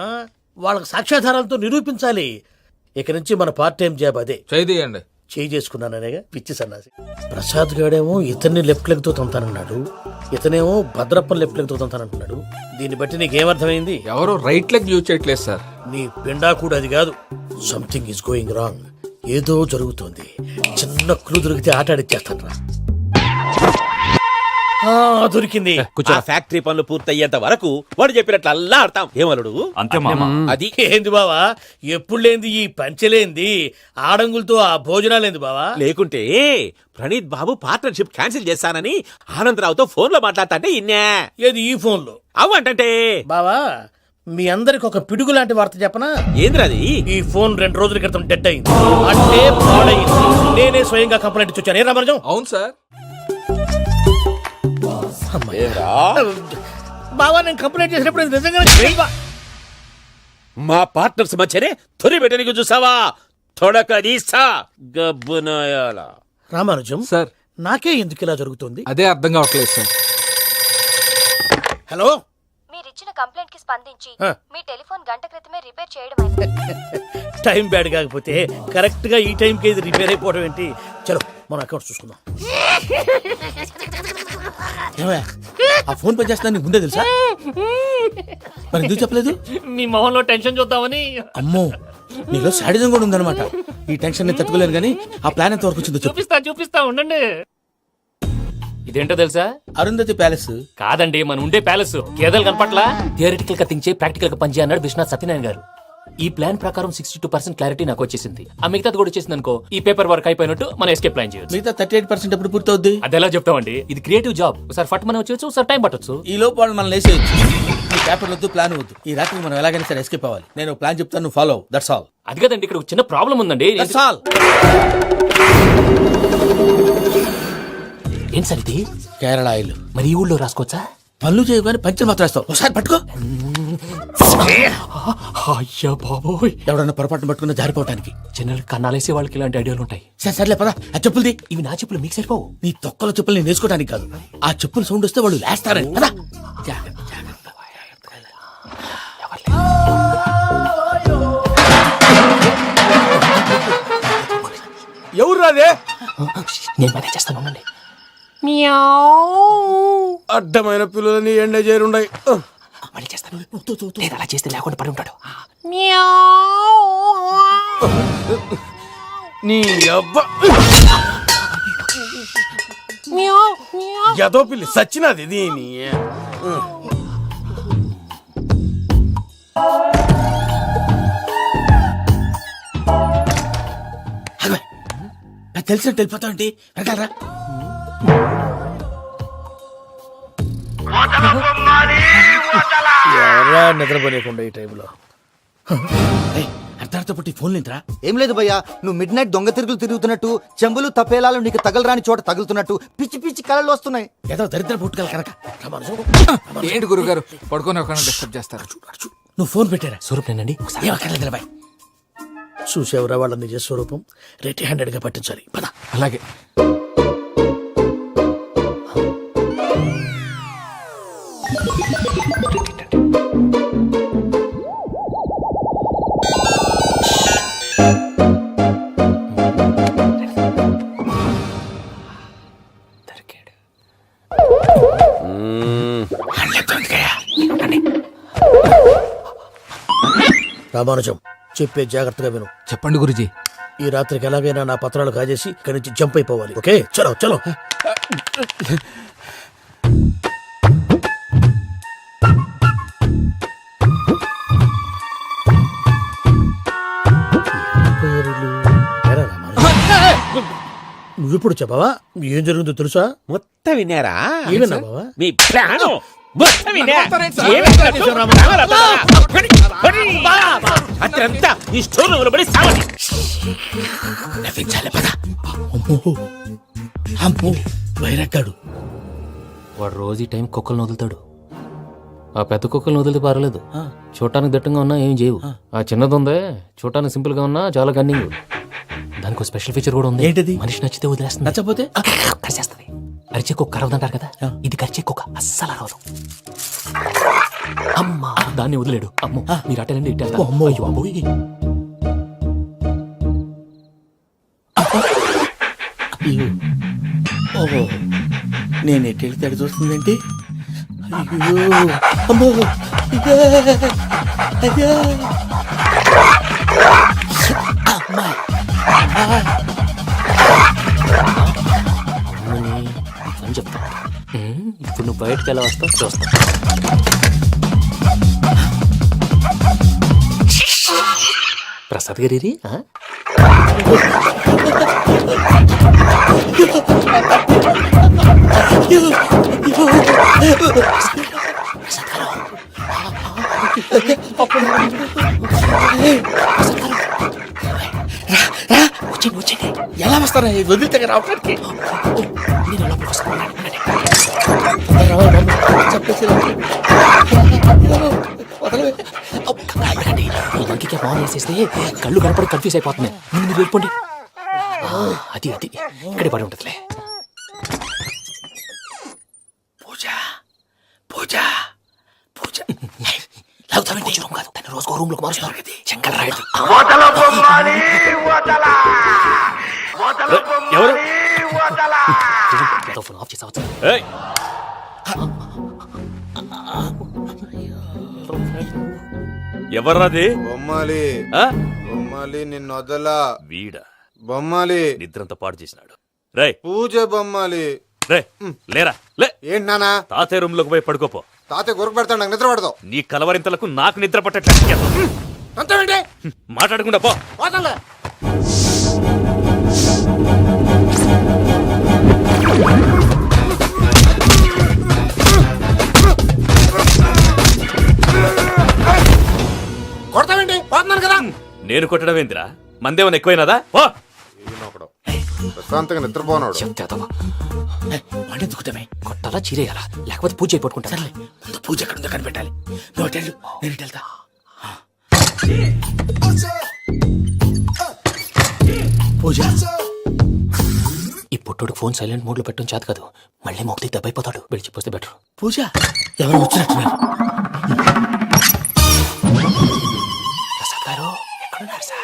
వాళ్ళకి సాక్ష్యాధారాలతో నిరూపించాలి. ఇక నుంచి మన పార్ట్ టైం జాబ్ అదే. చేయండి. చేసుకున్నాననేగా పిచ్చి సన్నాసి. ప్రసాద్ గాడేమో ఇతన్ని లెఫ్ట్ లెగ్ తో తొంతానన్నాడు. ఇతనేమో భద్రప్పని లెఫ్ట్ లెగ్ తోతానంటున్నాడు. దీన్ని బట్టి నీకేమర్థమైంది? ఎవరు రైట్ లెగ్ యూజ్ చేయట్లేదు సార్. నీ పిండా కూడా అది కాదు. Something is going wrong. ఏదో జరుగుతోంది. చిన్న క్లూ దొరికితే ఆట ఆడిచ్చేస్తాను రా. దొరికింది. ఆ ఫ్యాక్టరీ పనులు పూర్తయ్యేంత వరకు వాడు చెప్పినట్లు అల్లా ఆడతాం. ఏమలుడు అంతే మామ. అది ఏంది బావా, ఎప్పుడు లేంది ఈ పంచలేంది, ఆడంగులతో ఆ భోజనాలేంది బావా? లేకుంటే ప్రణీత్ బాబు పార్ట్నర్షిప్ క్యాన్సిల్ చేస్తానని ఆనందరావుతో ఫోన్ లో మాట్లాడతాంటే ఇన్నే. ఏది ఈ ఫోన్ లో? అవ్వంటే బావా, మీ అందరికి ఒక పిడుగు లాంటి వార్త చెప్పనా? ఏంద్రది? ఈ ఫోన్ 2 రోజుల క్రితం డెడ్ అయింది. అంటే పాడైంది. నేనే స్వయంగా కంప్లైంట్ ఇచ్చి వచ్చాను. ఏ రామరాజం? అవును సార్. బావా, నేను కంప్లైంట్ చేసినప్పుడు ఇది నిజంగా మా పార్ట్నర్స్ మధ్యనే తొలి పెట్టడానికి చూసావా? తొడకదీసా గబ్బునాయాల. రామానుజం సార్, నాకే ఎందుకు ఇలా జరుగుతుంది? అదే అర్థం కావట్లేదు సార్. హలో, మీరిచ్చిన కంప్లైంట్ కి స్పందించి ఆ. మీ టెలిఫోన్ గంట క్రితమే రిపేర్ చేయడం టైం బ్యాడ్ కాకపోతే కరెక్ట్ గా ఈ టైంకి ఇది రిపేర్ అయిపోవడం ఏంటి? చలో మన అకౌంట్ చూసుకుందాం. ఏమయ్య, ఆ ఫోన్ పని చేస్తున్నా నీకు ముందే తెలుసా? మరి ఎందుకు చెప్పలేదు? మీ మొహంలో టెన్షన్ చూద్దామని. అమ్మో, నీలో శాడిజం కూడా ఉందన్నమాట. ఈ టెన్షన్ నేను తట్టుకోలేను కానీ ఆ ప్లాన్ ఎంత వరకు వచ్చిందో చెప్పు. చూపిస్తా ఉండండి. ఇదేంటో తెలుసా? అరుంధతి ప్యాలెస్ కాదండి, మన ఉండే ప్యాలెస్. గేదెలు కనపట్లా? థియరిటికల్ గా థింక్ చేయి, ప్రాక్టికల్ గా పనిచేయ అన్నాడు విశ్వనాథ్ సత్యనారాయణ గారు. ఈ ప్లాన్ ప్రకారం 62% క్లారిటీ నాకు వచ్చేసింది. ఆ మిగతాది కూడా వచ్చేసింది అనుకో, ఈ పేపర్ వర్క్ అయిపోయినట్టు మనం ఎస్కేప్ ప్లాన్ చేయొచ్చు. మిగతా 38% ఎప్పుడు పూర్తవుద్ది? అది ఎలా చెప్తామండి? ఇది క్రియేటివ్ జాబ్. ఒకసారి ఫట్ మనం వచ్చేయచ్చు, ఒకసారి టైం పట్టొచ్చు. ఈ లోపు వాళ్ళు మనం లేసేయచ్చు. ఈ పేపర్ వద్దు, ప్లాన్ వద్దు. ఈ రాత్రి మనం ఎలాగైనా సరే ఎస్కేప్ అవ్వాలి. నేను ప్లాన్ చెప్తాను, నువ్వు ఫాలో. That's all. అది కదండి, ఇక్కడ ఒక చిన్న ప్రాబ్లం ఉందండి. That's all. ఏం సార్ ఇది? కేరళ ఆయిల్. మరి ఈ ఊళ్ళో రాసుకోవచ్చా? పనులు చేయవు కానీ పంచర్ మాత్రం వేస్తావు. ఒకసారి పట్టుకో. అయ్యా బాబోయ్, ఎవడన్నా పొరపాటున పట్టుకున్న జారిపోవటానికి. జనరల్ కన్నాలేసే వాళ్ళకి ఇలాంటి ఐడియాలు ఉంటాయి. సర్లే పదా, ఆ చెప్పులది. ఇవి నా చెప్పులు, మీకు సరిపోవు. నీ తొక్కల చెప్పులు నేను వేసుకోవడానికి కాదు, ఆ చెప్పులు సౌండ్ వస్తే వాళ్ళు లేస్తారని. పదా. ఎవరు రాదే? నేను మేనేజ్ చేస్తాను, ఉండండి. అడ్డమైన పిల్లలని ఎండ చేరుండయి. మళ్ళీ చేస్తాను. లేదు, అలా చేస్తే లేకుండా పడి ఉంటాడు. నీ అబ్బా ఎదో పిల్లి సచ్చినది దీని. తెలిసినట్టు వెళ్ళిపోతావు ఏంటి? వెనకాలరా. ఎవరా నిద్రపోలేకుండా ఈ టైంలో? అర్ధార్థ పుట్టి ఫోన్ లేంట్రా. ఏం లేదు భయ్యా, నువ్వు మిడ్ నైట్ దొంగ తిరుగులు తిరుగుతున్నట్టు, చెంబులు తపేలాలు నీకు తగలరాని చోట తగులుతున్నట్టు పిచ్చి పిచ్చి కళలు వస్తున్నాయి. ఏదో దరిద్ర పుట్టుకల కనుక. ఏంటి గురుగారు పడుకొని ఒక డిస్టర్బ్ చేస్తారు? నువ్వు ఫోన్ పెట్టారా? స్వరూపేనండి. ఏమక్కర్లేదు బాయ్. చూసేవరా వాళ్ళ నిజ స్వరూపం. రెట్టి హ్యాండెడ్ గా పట్టించాలి. పద. అలాగే. రామానుజం, చెప్పే జాగ్రత్తగా విను. చెప్పండి గురుజీ. ఈ రాత్రికి ఎలాగైనా నా పత్రాలు కాజేసి ఇక్కడి నుంచి జంప్ అయిపోవాలి. ఓకే, చలో చలో. నువ్విప్పుడు చెప్పవా ఏం జరుగుతుందో తెలుసా? మొత్తం విన్నారా? ఏమన్నా బావా? మీ ప్రాణం మొత్తం విన్నా. అత్రంతా ఈ స్టోర్ రూమ్ లో పడి సావండి. నవ్వించాలి. పద. అమ్మో అమ్మో, వైరగ్గాడు. వాడు రోజు ఈ టైం కుక్కలను వదులుతాడు. ఆ పెద్ద కుక్కలను వదిలితే పర్లేదు, చూడటానికి దట్టంగా ఉన్నా ఏం చేయవు. ఆ చిన్నది ఉందే, చూడటానికి సింపుల్ గా ఉన్నా చాలా గన్నింగ్. దానికి స్పెషల్ ఫీచర్ కూడా ఉంది. ఏంటిది? మనిషి నచ్చితే వదిలేస్తుంది, నచ్చపోతే కరిచేస్తుంది. అరిచే కుక్క అరవదంటారు కదా, ఇది కరిచే కుక్క అస్సలు అరవదు. అమ్మా, దాన్ని వదిలేడు. అమ్మో, మీరు అటెండి ఇట్టే. అమ్మో. అయ్యో అబ్బోయ్. ఓహో, నేను ఎటు వెళ్తే అటు చూస్తుందేంటి? అయ్యో అమ్మో ఇదే, అయ్యో అమ్మా అని చెప్తా. ఇప్పుడు నువ్వు బయటకు ఎలా వస్తావు చూస్తా. ప్రసాద్ గారి ఎలా వస్తారా వదిలితే రావడానికి? ఈ లంకికి బాగా వేసేస్తే కళ్ళు కనపడి కన్ఫ్యూజ్ అయిపోతున్నాయి. ముందు మీరు వెళ్ళిపోండి. అది అది ఇక్కడే పడి ఉంటుందిలే. పూజ పూజ పూజ రూమ్ కాదు, తను రోజుకో రూమ్ లోకి మారుస్తున్నారు కదా. శంకర్ రాయుడు ఎవరు? ఫోన్ ఆఫ్ చేసావచ్చు. ఎవర్రాది? బొమ్మాలి ఆ? బొమ్మాలి నిన్ను వదలా. వీడా బొమ్మాలి నిద్రంతా పాడు చేసినాడు. రేయ్ పూజ బొమ్మాలి. రే లేరా లే. ఏంటి నానా? తాతయ్య రూమ్ లోకి పోయి పడుకోపో. తాతయ్య గురకు పెడతాడు, నాకు నిద్ర పడదు. నీ కలవరింతలకు నాకు నిద్ర పట్టట్లేదు. అంతేంటి మాట్లాడకుండా పో. పోతాలే. కొడతావేంటి? పోతున్నాను కదా. నేను కొట్టడం ఏందిరా? మందేమన్నా ఎక్కువైనదా? పో. ప్రశాంతంగా నిద్రపోనాడు. వాడిని దుక్కుతామే. కొట్టాలా చీరేయాలా లేకపోతే పూజ అయిపోట్టుకుంటా. సర్లే ముందు పూజ ఎక్కడ ఉందో కనిపెట్టాలి. నువ్వు అటు వెళ్ళు, నేను ఇటు వెళ్తా. పూజ ఈ పుట్టుడు ఫోన్ సైలెంట్ మోడ్ లో పెట్టడం చేత కాదు. మళ్ళీ మొక్కటి దెబ్బైపోతాడు. విడిచిపోతే బెటర్. పూజ ఎవరు వచ్చినట్టున్నారు? ప్రసాద్ గారు ఎక్కడున్నారు సార్?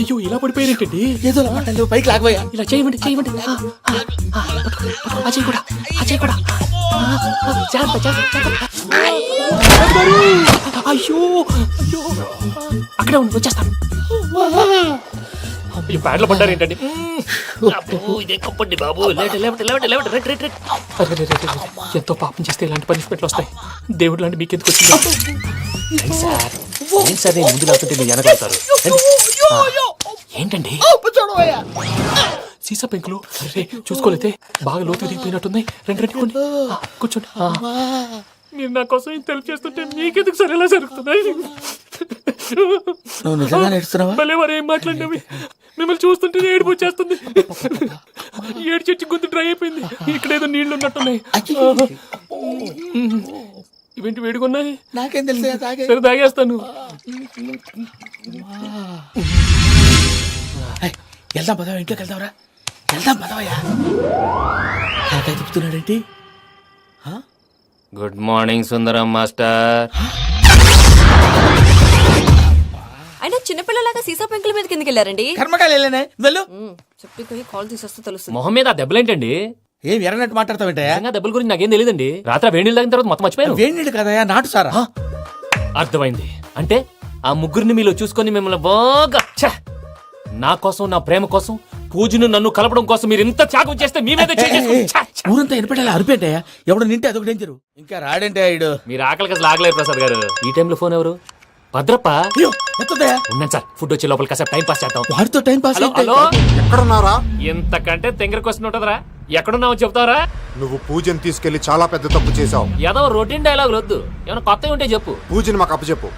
అయ్యో ఇలా పడిపోయారేంటండి? ఏదో మాటలు పైకి లాగబోయా. ఇలా చేయమండి చేయమండి. అజయ్ కూడా అజయ్ కూడా జాగ్రత్త జాగ్రత్త. అయ్యో అయ్యో అక్కడే ఉండి వచ్చేస్తాను. ఈ బ్యాడ్లో పడ్డారు ఏంటండి? ఇదే కప్పండి బాబు. ఎంతో పాపం చేస్తే ఇలాంటి పనిష్మెంట్లు వస్తాయి. దేవుడు లాంటి మీకు ఎందుకు వచ్చింది సార్? ఏం సార్ నేను ముందు లేకుంటే మీరు వెనకడతారు ఏంటండి? సీసా పెంకులు చూసుకోలేతే బాగా లోతు దిగిపోయినట్టున్నాయి. రెండు రెండు కొన్ని కూర్చోండి. మీరు నా కోసం ఇంత హెల్ప్ చేస్తుంటే మీకెందుకు సరే ఎలా జరుగుతున్నాయి? నువ్వు నిజంగా నేర్చుతున్నావా? భలే మరి ఏం మాట్లాడినవి. మిమ్మల్ని చూస్తుంటే ఏడుపు వచ్చేస్తుంది. ఏడు చెట్టు గొంతు డ్రై అయిపోయింది. ఇక్కడ ఏదో నీళ్లు ఉన్నట్టున్నాయి. ఇవేంటి వేడుకున్నాయి? నాకేం తెలుసు. సరే తాగేస్తాను. వెళ్దాం పదవా, ఇంట్లోకి వెళ్దాంరా. వెళ్దాం పదవయ్యా. నాకై చెప్తున్నాడేంటి? Good morning Sundaram master. అయినా చిన్నపిల్లలాగా సీసా పెంకుల మీద కిందకి వెళ్ళారండి. కర్మకాయలు వెళ్ళానే వెళ్ళు. చెప్పి కాల్ తీసేస్తే తెలుస్తుంది. మొహం మీద ఆ దెబ్బలేంటండి? ఏం ఎర్రనట్టు మాట్లాడతావేంటయా? దెబ్బల గురించి నాకేం తెలియదండి. రాత్రి వేడి నీళ్ళు తాగిన తర్వాత మొత్తం మర్చిపోయాను. వేడి నీళ్ళు కదయా, నాటు సారా. అర్థమైంది. అంటే ఆ ముగ్గురిని మీలో చూసుకొని మిమ్మల్ని బాగా నా కోసం నా ప్రేమ కోసం పూజను నన్ను కలపడం కోసం మీరు ఇంత త్యాగం చేస్తే మీ మీద ఊరంతా వినపడేలా అరిపేంటయా? ఎవడు నింటే అదొక డేంజరు. ఇంకా రాడంటే ఆయుడు. మీరు ఆకలికి అసలు ఆగలేరు ప్రసాద్ గారు. ఈ టైంలో ఫోన్ ఎవరు? భద్రప్ప. ఉన్నాను సార్. ఫుడ్ వచ్చే లోపల కాసేపు టైం పాస్ చేద్దాం. వాడితో టైం పాస్. హలో ఎక్కడున్నారా? ఇంతకంటే తెంగర క్వశ్చన్ ఉంటుందిరా. ఎక్కడున్నావు చెప్తావరా? నువ్వు పూజని తీసుకెళ్లి చాలా పెద్ద తప్పు చేసావు. ఏదో రొటీన్ డైలాగ్ వద్దు. ఏమైనా కొత్తవి ఉంటే చెప్పు. పూజని మాకు అప్పచెప్పు.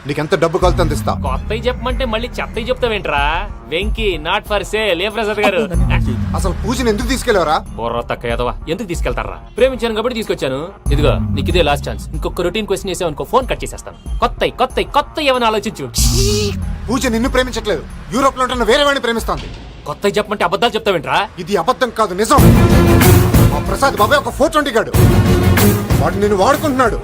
నీకెంత డబ్బు కలితే అంత ఇస్తా. కొత్తవి చెప్పమంటే మళ్ళీ చెత్తవి చెప్తావేంట్రా? Venky not for sale. ఏ ప్రసాద్ గారు అసలు పూజని ఎందుకు తీసుకెళ్లేవరా? బొర్ర తక్క ఏదవా. ఎందుకు తీసుకెళ్తారా? ప్రేమించాను కాబట్టి తీసుకొచ్చాను. ఇదిగో నీకు ఇదే లాస్ట్ ఛాన్స్. ఇంకొక రొటీన్ క్వశ్చన్ చేసావు అనుకో ఫోన్ కట్ చేసేస్తాను. కొత్త ఏమైనా ఆలోచించు. పూజ నిన్ను ప్రేమించట్లేదు. యూరోప్ లో ఉంటున్న వేరే వాడిని ప్రేమిస్తాంది. కొత్తవి చెప్పమంటే అబద్ధాలు చెప్తావేంట్రా? ఇది అబద్ధం కాదు, నిజం. మా ప్రసాద్ బాబాయ్ ఒక 420 గాడు. వాడు నిన్ను వాడుకుంటున్నాడు.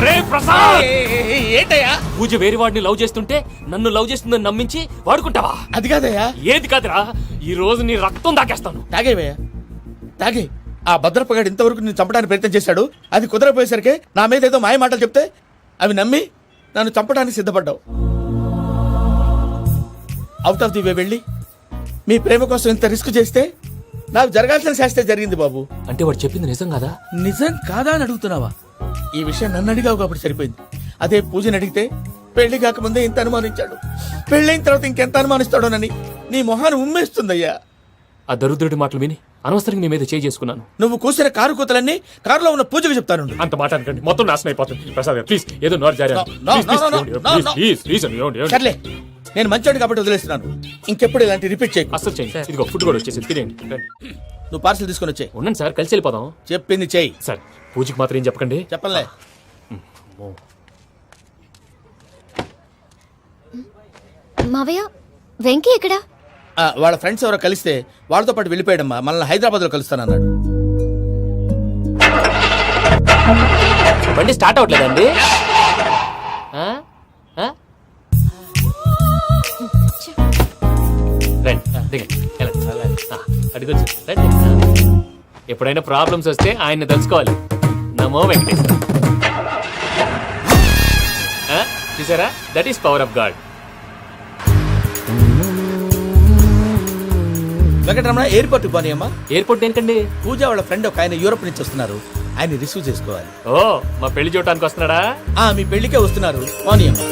రేపు ప్రసాద్ ఏంటయ్యా పూజ వేరే వాడిని లవ్ చేస్తుంటే నన్ను లవ్ చేస్తుందని నమ్మించి వాడుకుంటావా? అది కాదయ్యా. ఏది కాదురా, ఈ రోజు నీ రక్తం దాకేస్తాను. తాగేవయ్యా తాగే. ఆ భద్రపగాడు ఇంతవరకు నేను చంపడానికి ప్రయత్నం చేశాడు. అది కుదరపోయేసరికి నా మీద ఏదో మాయ మాటలు చెప్తే అవి నమ్మి నన్ను చంపడానికి సిద్ధపడ్డావు. అవుట్ ఆఫ్ ది వే వెళ్ళి మీ ప్రేమ కోసం ఇంత రిస్క్ చేస్తే నాకు జరగాల్సిన శాస్త్రే జరిగింది బాబు. అంటే వాడు చెప్పింది నిజం కాదా? నిజం కాదా అని అడుగుతున్నావా? ఈ విషయం నన్ను అడిగావు కాబట్టి సరిపోయింది. అదే పూజని అడిగితే పెళ్లి కాకముందే ఇంత అనుమానించాడు, పెళ్ళైన తర్వాత ఇంకెంత అనుమానిస్తాడోనని నీ మొహాన్ని ఉమ్మేస్తుందయ్యా. ఆ దరిద్రుడి మాటలు విని అనవసరంగా మీ మీద చేయి చేసుకున్నాను. నువ్వు కూసిన కారు కూతలన్నీ కారులో ఉన్న పూజకు చెప్తాను. అంత మాట అనకండి, మొత్తం నాశనం అయిపోతుంది. ప్రసాద్ ప్లీజ్ ఏదో నోరు జారీ. సర్లే, నేను మంచోడు కాబట్టి వదిలేస్తున్నాను. ఇంకెప్పుడు ఇలాంటి రిపీట్ చేయకు. అసలు చేయండి. ఇదిగో ఫుడ్ కూడా వచ్చేసి తినేయండి. నువ్వు పార్సల్ తీసుకొని వచ్చే. ఉండండి సార్, కలిసి వెళ్ళిపోదాం. చెప్పింది చెయ్యి సార్. పూజకి మాత్రం ఏం చెప్పకండి. చెప్పలే. మావయ్య వెంకీ ఎక్కడా? వాళ్ళ ఫ్రెండ్స్ ఎవరో కలిస్తే వాళ్ళతో పాటు వెళ్ళిపోయాడమ్మా. మనల్ని హైదరాబాద్ లో కలుస్తానన్నాడు. బండి స్టార్ట్ అవ్వట్లేదండి. ఎప్పుడైనా ప్రాబ్లమ్స్ వస్తే ఆయన్ని తెలుసుకోవాలి. నమో వెంకటేశ్వర. చూసారా, that is power of God. Venkataramana airport పోనీ అమ్మా. ఎయిర్పోర్ట్ ఏంటండి? పూజ వాళ్ళ ఫ్రెండ్ ఒక ఆయన యూరోప్ నుంచి వస్తున్నారు, ఆయన రిసీవ్ చేసుకోవాలి. ఓ, మా పెళ్లి చూడటానికి వస్తున్నాడా? మీ పెళ్లికే వస్తున్నారు. పోనీ అమ్మా.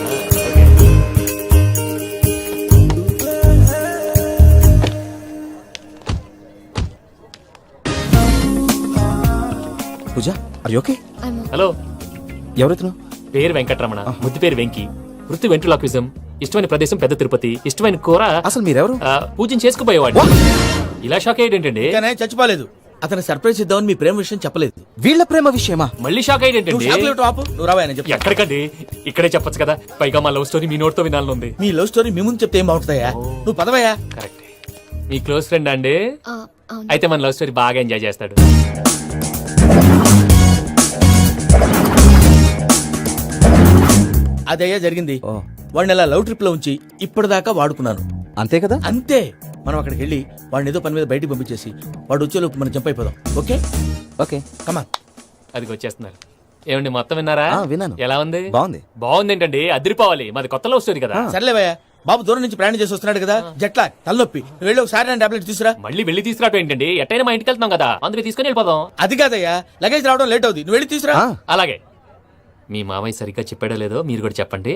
పూజ, ఆర్ యు ఓకే? హలో, ఎవరైతును? పేరు వెంకటరమణ, ముద్దు పేరు వెంకి, వృత్తి వెంట్రులాక్విజం, ఇష్టమైన ప్రదేశం పెద్ద తిరుపతి, ఇష్టమైన కూర. అసలు మీరెవరు? పూజను చేసుకుపోయేవాడు. ఇలా షాక్ అయ్యేటండి. చచ్చిపోలేదు. అతను సర్ప్రైజ్ ఇద్దామని మీ ప్రేమ విషయం చెప్పలేదు. వీళ్ళ ప్రేమ విషయమా? మళ్ళీ షాక్ అయ్యేటండి. నువ్వు రావాయని చెప్పి. ఎక్కడికండి, ఇక్కడే చెప్పొచ్చు కదా. పైగా మా లవ్ స్టోరీ మీ నోట్తో వినాలని ఉంది. మీ లవ్ స్టోరీ మీ ముందు చెప్తే ఏం బాగుంటుందయ్యా? నువ్వు పదవయ్యా. కరెక్ట్. మీ క్లోజ్ ఫ్రెండ్ అండి? అయితే మన లవ్ స్టోరీ బాగా ఎంజాయ్ చేస్తాడు. అదయ్యా జరిగింది. వాడిని అలా లవ్ ట్రిప్ లో ఉంచి ఇప్పటిదాకా వాడుకున్నాను. అంతే కదా? అంతే. మనం అక్కడికి వెళ్ళి వాడిని ఏదో పని మీద బయటికి పంపించేసి వాడు వచ్చేలోపు మనం జంప్ అయిపోదాం. Okay okay come on. అది వచ్చేస్తున్నారు. ఏమండి, మొత్తం విన్నారా? విన్నాను. ఎలా ఉంది? బాగుంది. బాగుంది ఏంటండి, అదిరిపోవాలి. మాది కొత్త లవ్ స్టోరీ కదా. సర్లేవయ్యా, బాబు దూరం నుంచి ప్రయాణం చేసి వస్తున్నాడు కదా, జట్లా తలనొప్పి. నువ్వు వెళ్ళి ఒకసారి టాబ్లెట్ తీసుకురా. మళ్ళీ వెళ్ళి తీసుకురావటం ఏంటండి? ఎట్టైనా మా ఇంటికి వెళ్తున్నాం కదా, అందుకే తీసుకుని వెళ్ళిపోదాం. అది కాదయ్యా, లగేజ్ రావడం లేట్ అవుతుంది. నువ్వు వెళ్ళి తీసుకురా. అలాగే. మీ మామయ్య సరిగ్గా చెప్పాడో లేదో మీరు కూడా చెప్పండి.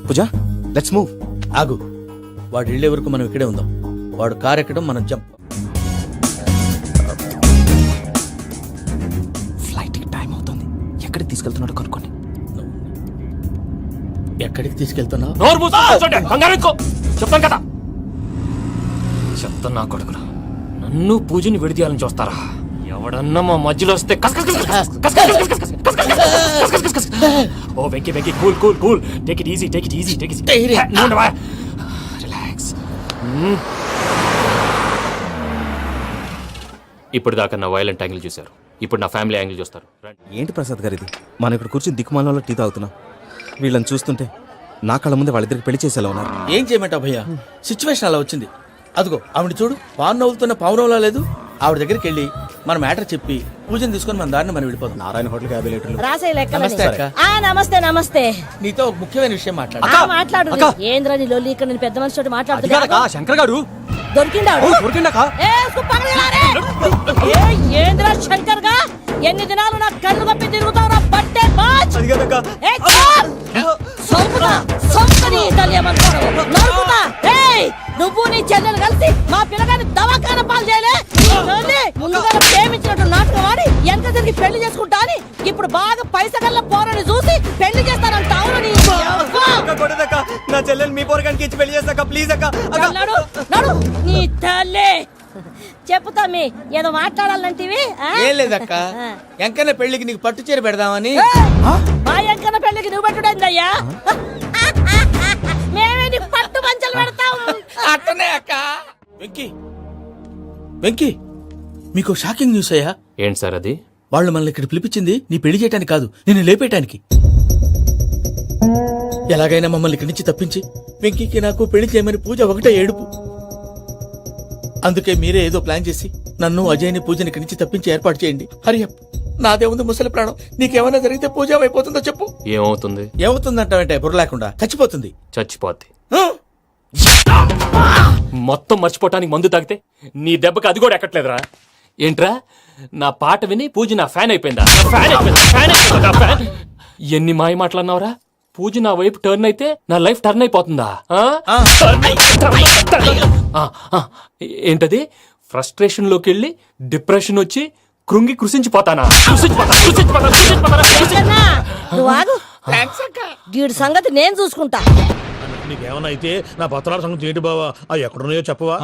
పూజ, లెట్స్ మూవ్. ఆగు, వాడు వెళ్ళే వరకు మనం ఇక్కడే ఉందాం. వాడు కార్ ఎక్కడం, మనం జంప్. ఫ్లైట్ కి టైం అవుతుంది. ఎక్కడికి తీసుకెళ్తున్నాడో కనుక్కోండి. ఎక్కడికి తీసుకెళ్తున్నావు? నోరు మూసుకొని కూర్చోండి. కంగారు ఎక్కువ. చెప్తాను కదా. చెప్తాను నా కొడుకులు, నన్ను పూజని విడిదీయాలని చూస్తారా? ఎవడన్నా మా మధ్యలో వస్తే ఓ Venky Venky, cool cool cool, take it easy, take it easy, take it easy. Relax. ఇప్పుడు దాకా నా వైలెంట్ యాంగిల్ చూశారు, ఇప్పుడు నా ఫ్యామిలీ యాంగిల్ చూస్తారు. ఏంటి ప్రసాద్ గారు ఇది? మనం ఇక్కడ కూర్చొని దిక్కుమాలలో టీ తాగుతున్నాం. వీళ్ళని చూస్తుంటే నా కళ్ళ ముందే వాళ్ళిద్దరికి పెళ్లి చేసేలా ఉన్నారు. ఏం చేయమంటావు భయ్యా, సిచ్యువేషన్ అలా వచ్చింది. అదిగో ఆవిడ చూడు, పావు నవ్వుతున్న పావునవ్వులా లేదు. ఆవిడ దగ్గరికి వెళ్ళి మన మ్యాటర్ చెప్పి పూజను తీసుకొని మన దారిని మనం వెళ్ళిపోతాం. నారాయణ హోటల్ 50 లీటర్లు. నమస్తే అక్క. నమస్తే నమస్తే. నీతో ఒక ముఖ్యమైన విషయం మాట్లాడు. మాట్లాడు. ఏంద్రా నీ లొల్లి? ఇక్కడ నేను పెద్ద మనిషి మాట్లాడుతున్నా. శంకర్ గారు దొరికిందాడు. ఏంద్రా శంకర్ గా? ఎన్ని దినాలు నా కళ్ళు కప్పి తిరుగుతావు బట్టే బాచ్. నువ్వు నీ చెల్లెలు కలిసి మా పిల్లగాని దవాఖాన పాలు చేయలే. ముందుగా ప్రేమించినట్టు నాటకం ఆడి ఎంత తిరిగి పెళ్లి చేసుకుంటా అని ఇప్పుడు బాగా పైసగల్ల పోరని చూసి పెళ్లి చేస్తానంట. నా చెల్లెలు మీ పోరగానికి ఇచ్చి పెళ్లి చేస్తాక ప్లీజ్ అక్క. నడు నీ తల్లి. చెప్పుతా మీ ఏదో మాట్లాడాలంటివి. ఏం లేదక్క, ఎంకన్న పెళ్లికి నీకు పట్టు చీర పెడదామని. మా ఎంకన్న పెళ్లికి నువ్వు పెట్టుడైందయ్యా? మేమే నీకు పట్టు పంచలు పెడతాం. అట్టనే అక్క. వెంకీ వెంకీ, మీకు షాకింగ్ న్యూస్ అయ్యా. ఏంటి సార్ అది? వాళ్ళు మనల్ని ఇక్కడ పిలిపించింది నీ పెళ్లి చేయడానికి కాదు, నిన్ను లేపేయటానికి. ఎలాగైనా మమ్మల్ని ఇక్కడి నుంచి తప్పించి వెంకీకి నాకు పెళ్లి చేయమని పూజ ఒకటే ఏడుపు. అందుకే మీరే ఏదో ప్లాన్ చేసి నన్ను అజయ్ని పూజని ఇక్కడి నుంచి తప్పించి ఏర్పాటు చేయండి. హరియప్, నాదే ఉంది ముసలి ప్రాణం. నీకేమైనా జరిగితే పూజ అయిపోతుందో చెప్పు. ఏమవుతుంది? ఏమవుతుందంటావంటే బుర్ర లేకుండా చచ్చిపోతుంది. చచ్చిపోద్ది. మొత్తం మర్చిపోవటానికి మందు తాగితే నీ దెబ్బకి అది కూడా ఎక్కట్లేదురా. ఏంట్రా, నా పాట విని పూజ నా ఫ్యాన్ అయిపోయిందా? ఎన్ని మాయ మాటలన్నావురా? పూజ నా వైపు టర్న్ అయితే నా లైఫ్ టర్న్ అయిపోతుందా? ఏంటది? ఫ్రస్ట్రేషన్ లోకి వెళ్ళి డిప్రెషన్ వచ్చి కృంగి కృషించిపోతానా? నువ్వు ఆగు. వీడి సంగతి నేను చూసుకుంటా. నీకేమన్నా అయితే నా పత్రాల సంగతి ఏంటి బావా? అవి ఎక్కడున్నాయో చెప్పవా?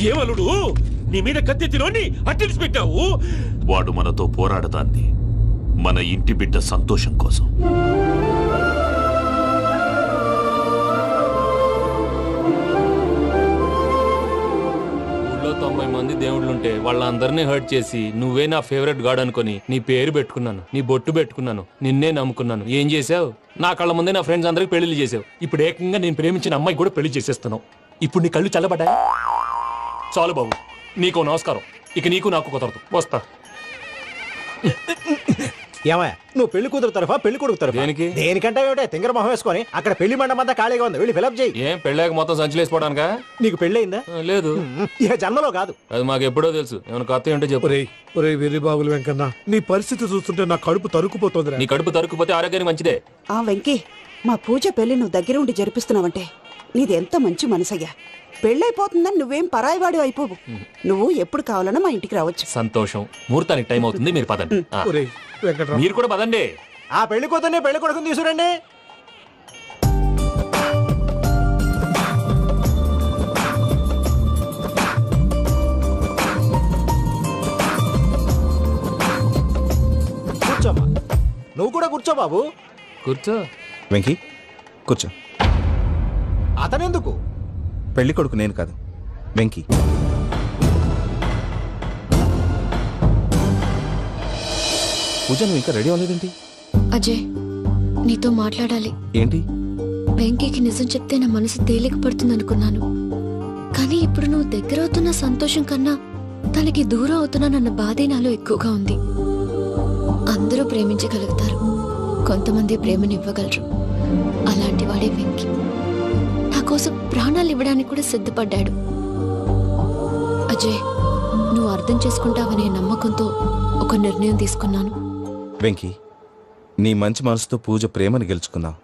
ఏమలుడు, నీ మీద కత్తెత్తిలోని అట్టెలిసి పెట్టావు. వాడు మనతో పోరాడతాంది మన ఇంటి బిడ్డ సంతోషం కోసం. ఊళ్ళో 90 మంది దేవుళ్ళుంటే వాళ్ళందరినీ హర్ట్ చేసి నువ్వే నా ఫేవరెట్ గాడ్ అనుకుని నీ పేరు పెట్టుకున్నాను, నీ బొట్టు పెట్టుకున్నాను, నిన్నే నమ్ముకున్నాను. ఏం చేసావు? నా కళ్ళ ముందే నా ఫ్రెండ్స్ అందరికి పెళ్లి చేసావు. ఇప్పుడు ఏకంగా నేను ప్రేమించిన అమ్మాయి కూడా పెళ్లి చేసేస్తున్నావు. ఇప్పుడు నీ కళ్ళు చల్లబడ్డాయి. చాలు బాబు, నీకు నమస్కారం. ఇక నీకు నాకు కుదరదు. వస్తా. ఏమయ్య, నువ్వు పెళ్లి కూతురు తరఫా పెళ్లి కొడుకు తరఫా? దేనికి? దేనికంటే తింగర మొహం వేసుకొని అక్కడ పెళ్లి మండపంతా ఖాళీగా ఉంది, వెళ్ళి ఫిలప్ చేయి. ఏం పెళ్ళాక మొత్తం సంచలేసిపోవడానికా? నీకు పెళ్ళయిందా? లేదు. ఇక జన్మలో కాదు. అది మాకు ఎప్పుడో తెలుసు. ఏమైనా కొత్త ఏంటో చెప్పు. ఒరే వెర్రి బాబులు వెంకన్న, నీ పరిస్థితి చూస్తుంటే నా కడుపు తరుక్కుపోతుంది. నీ కడుపు తరుక్కుపోతే ఆరోగ్యానికి మంచిదే. ఆ వెంకీ, మా పూజ పెళ్లి నువ్వు దగ్గర ఉండి జరిపిస్తున్నావంటే నీది ఎంత మంచి మనసయ్యా. పెళ్ళైపోతుందని నువ్వేం పరాయివాడు అయిపోవు. నువ్వు ఎప్పుడు కావాలన్నా మా ఇంటికి రావచ్చు. సంతోషం. ముహూర్తానికి టైం అవుతుంది, మీరు పదండి. మీరు కూడా పదండి. ఆ పెళ్లి కూతుర్ని పెళ్లి కొడుకుని తీసుకురండి. కూర్చోమ్మా. నువ్వు కూడా కూర్చో బాబు. కూర్చో. వెంకీ కూర్చో. అతనెందుకు? పెళ్లి కొడుకు నేను కాదు, వెంకీ. పూజ, నువ్వు ఇంకా రెడీ అవ్వలేదేంటి? అజయ్, నీతో మాట్లాడాలి. ఏంటి? వెంకీకి నిజం చెప్తే నా మనసు తేలిక పడుతుంది అనుకున్నాను. కానీ ఇప్పుడు నువ్వు దగ్గర అవుతున్న సంతోషం కన్నా తనకి దూరం అవుతున్నానన్న బాధే నాలో ఎక్కువగా ఉంది. అందరూ ప్రేమించగలుగుతారు, కొంతమంది ప్రేమనివ్వగలరు. అలాంటి వాడే వెంకీ. నా కోసం ప్రాణాలు ఇవ్వడానికి కూడా సిద్ధపడ్డాడు. అజయ్, నువ్వు అర్థం చేసుకుంటావనే నమ్మకంతో ఒక నిర్ణయం తీసుకున్నాను. వెంకీ, నీ మంచి మనసుతో పూజ ప్రేమని గెలుచుకుందాం.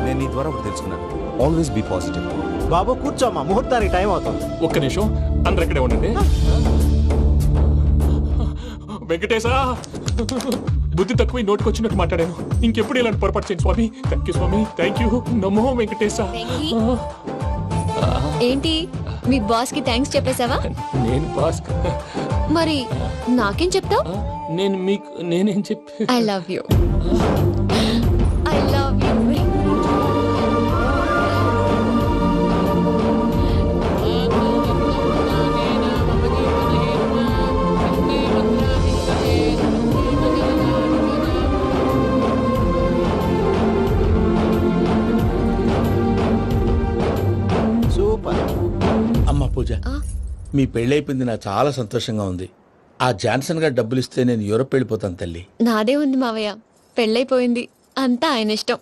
నేను నీ ద్వారా ఒకటి తెలుసుకున్నాను. Always be positive. బాబు కూర్చోమ్మా, ముహూర్తానికి టైం అవుతుంది. ఒక్క నిమిషం, అందరు ఇక్కడే ఉండండి. వెంకటేశా, బుద్ధి తక్కువ నోటికొచ్చినట్టు మాట్లాడాను. ఇంకెప్పుడు ఇలాంటి పొరపాటు చేయండి స్వామి. థ్యాంక్ యూ స్వామి, థ్యాంక్ యూ. నమో వెంకటేశా. ఏంటి, మీ బాస్ కి థ్యాంక్స్ చెప్పేశావా? నేను బాస్? మరి నాకేం చెప్తావు? నేనేం చెప్పి? I love you. I love you. అమ్మ పూజ, మీ పెళ్ళైపోయింది, నాకు చాలా సంతోషంగా ఉంది. ఆ జాన్సన్ గారు డబ్బులు ఇస్తే నేను యూరోప్ వెళ్ళిపోతాను తల్లి. నాదే ఉంది మావయ్య, పెళ్ళైపోయింది, అంతా ఆయన ఇష్టం.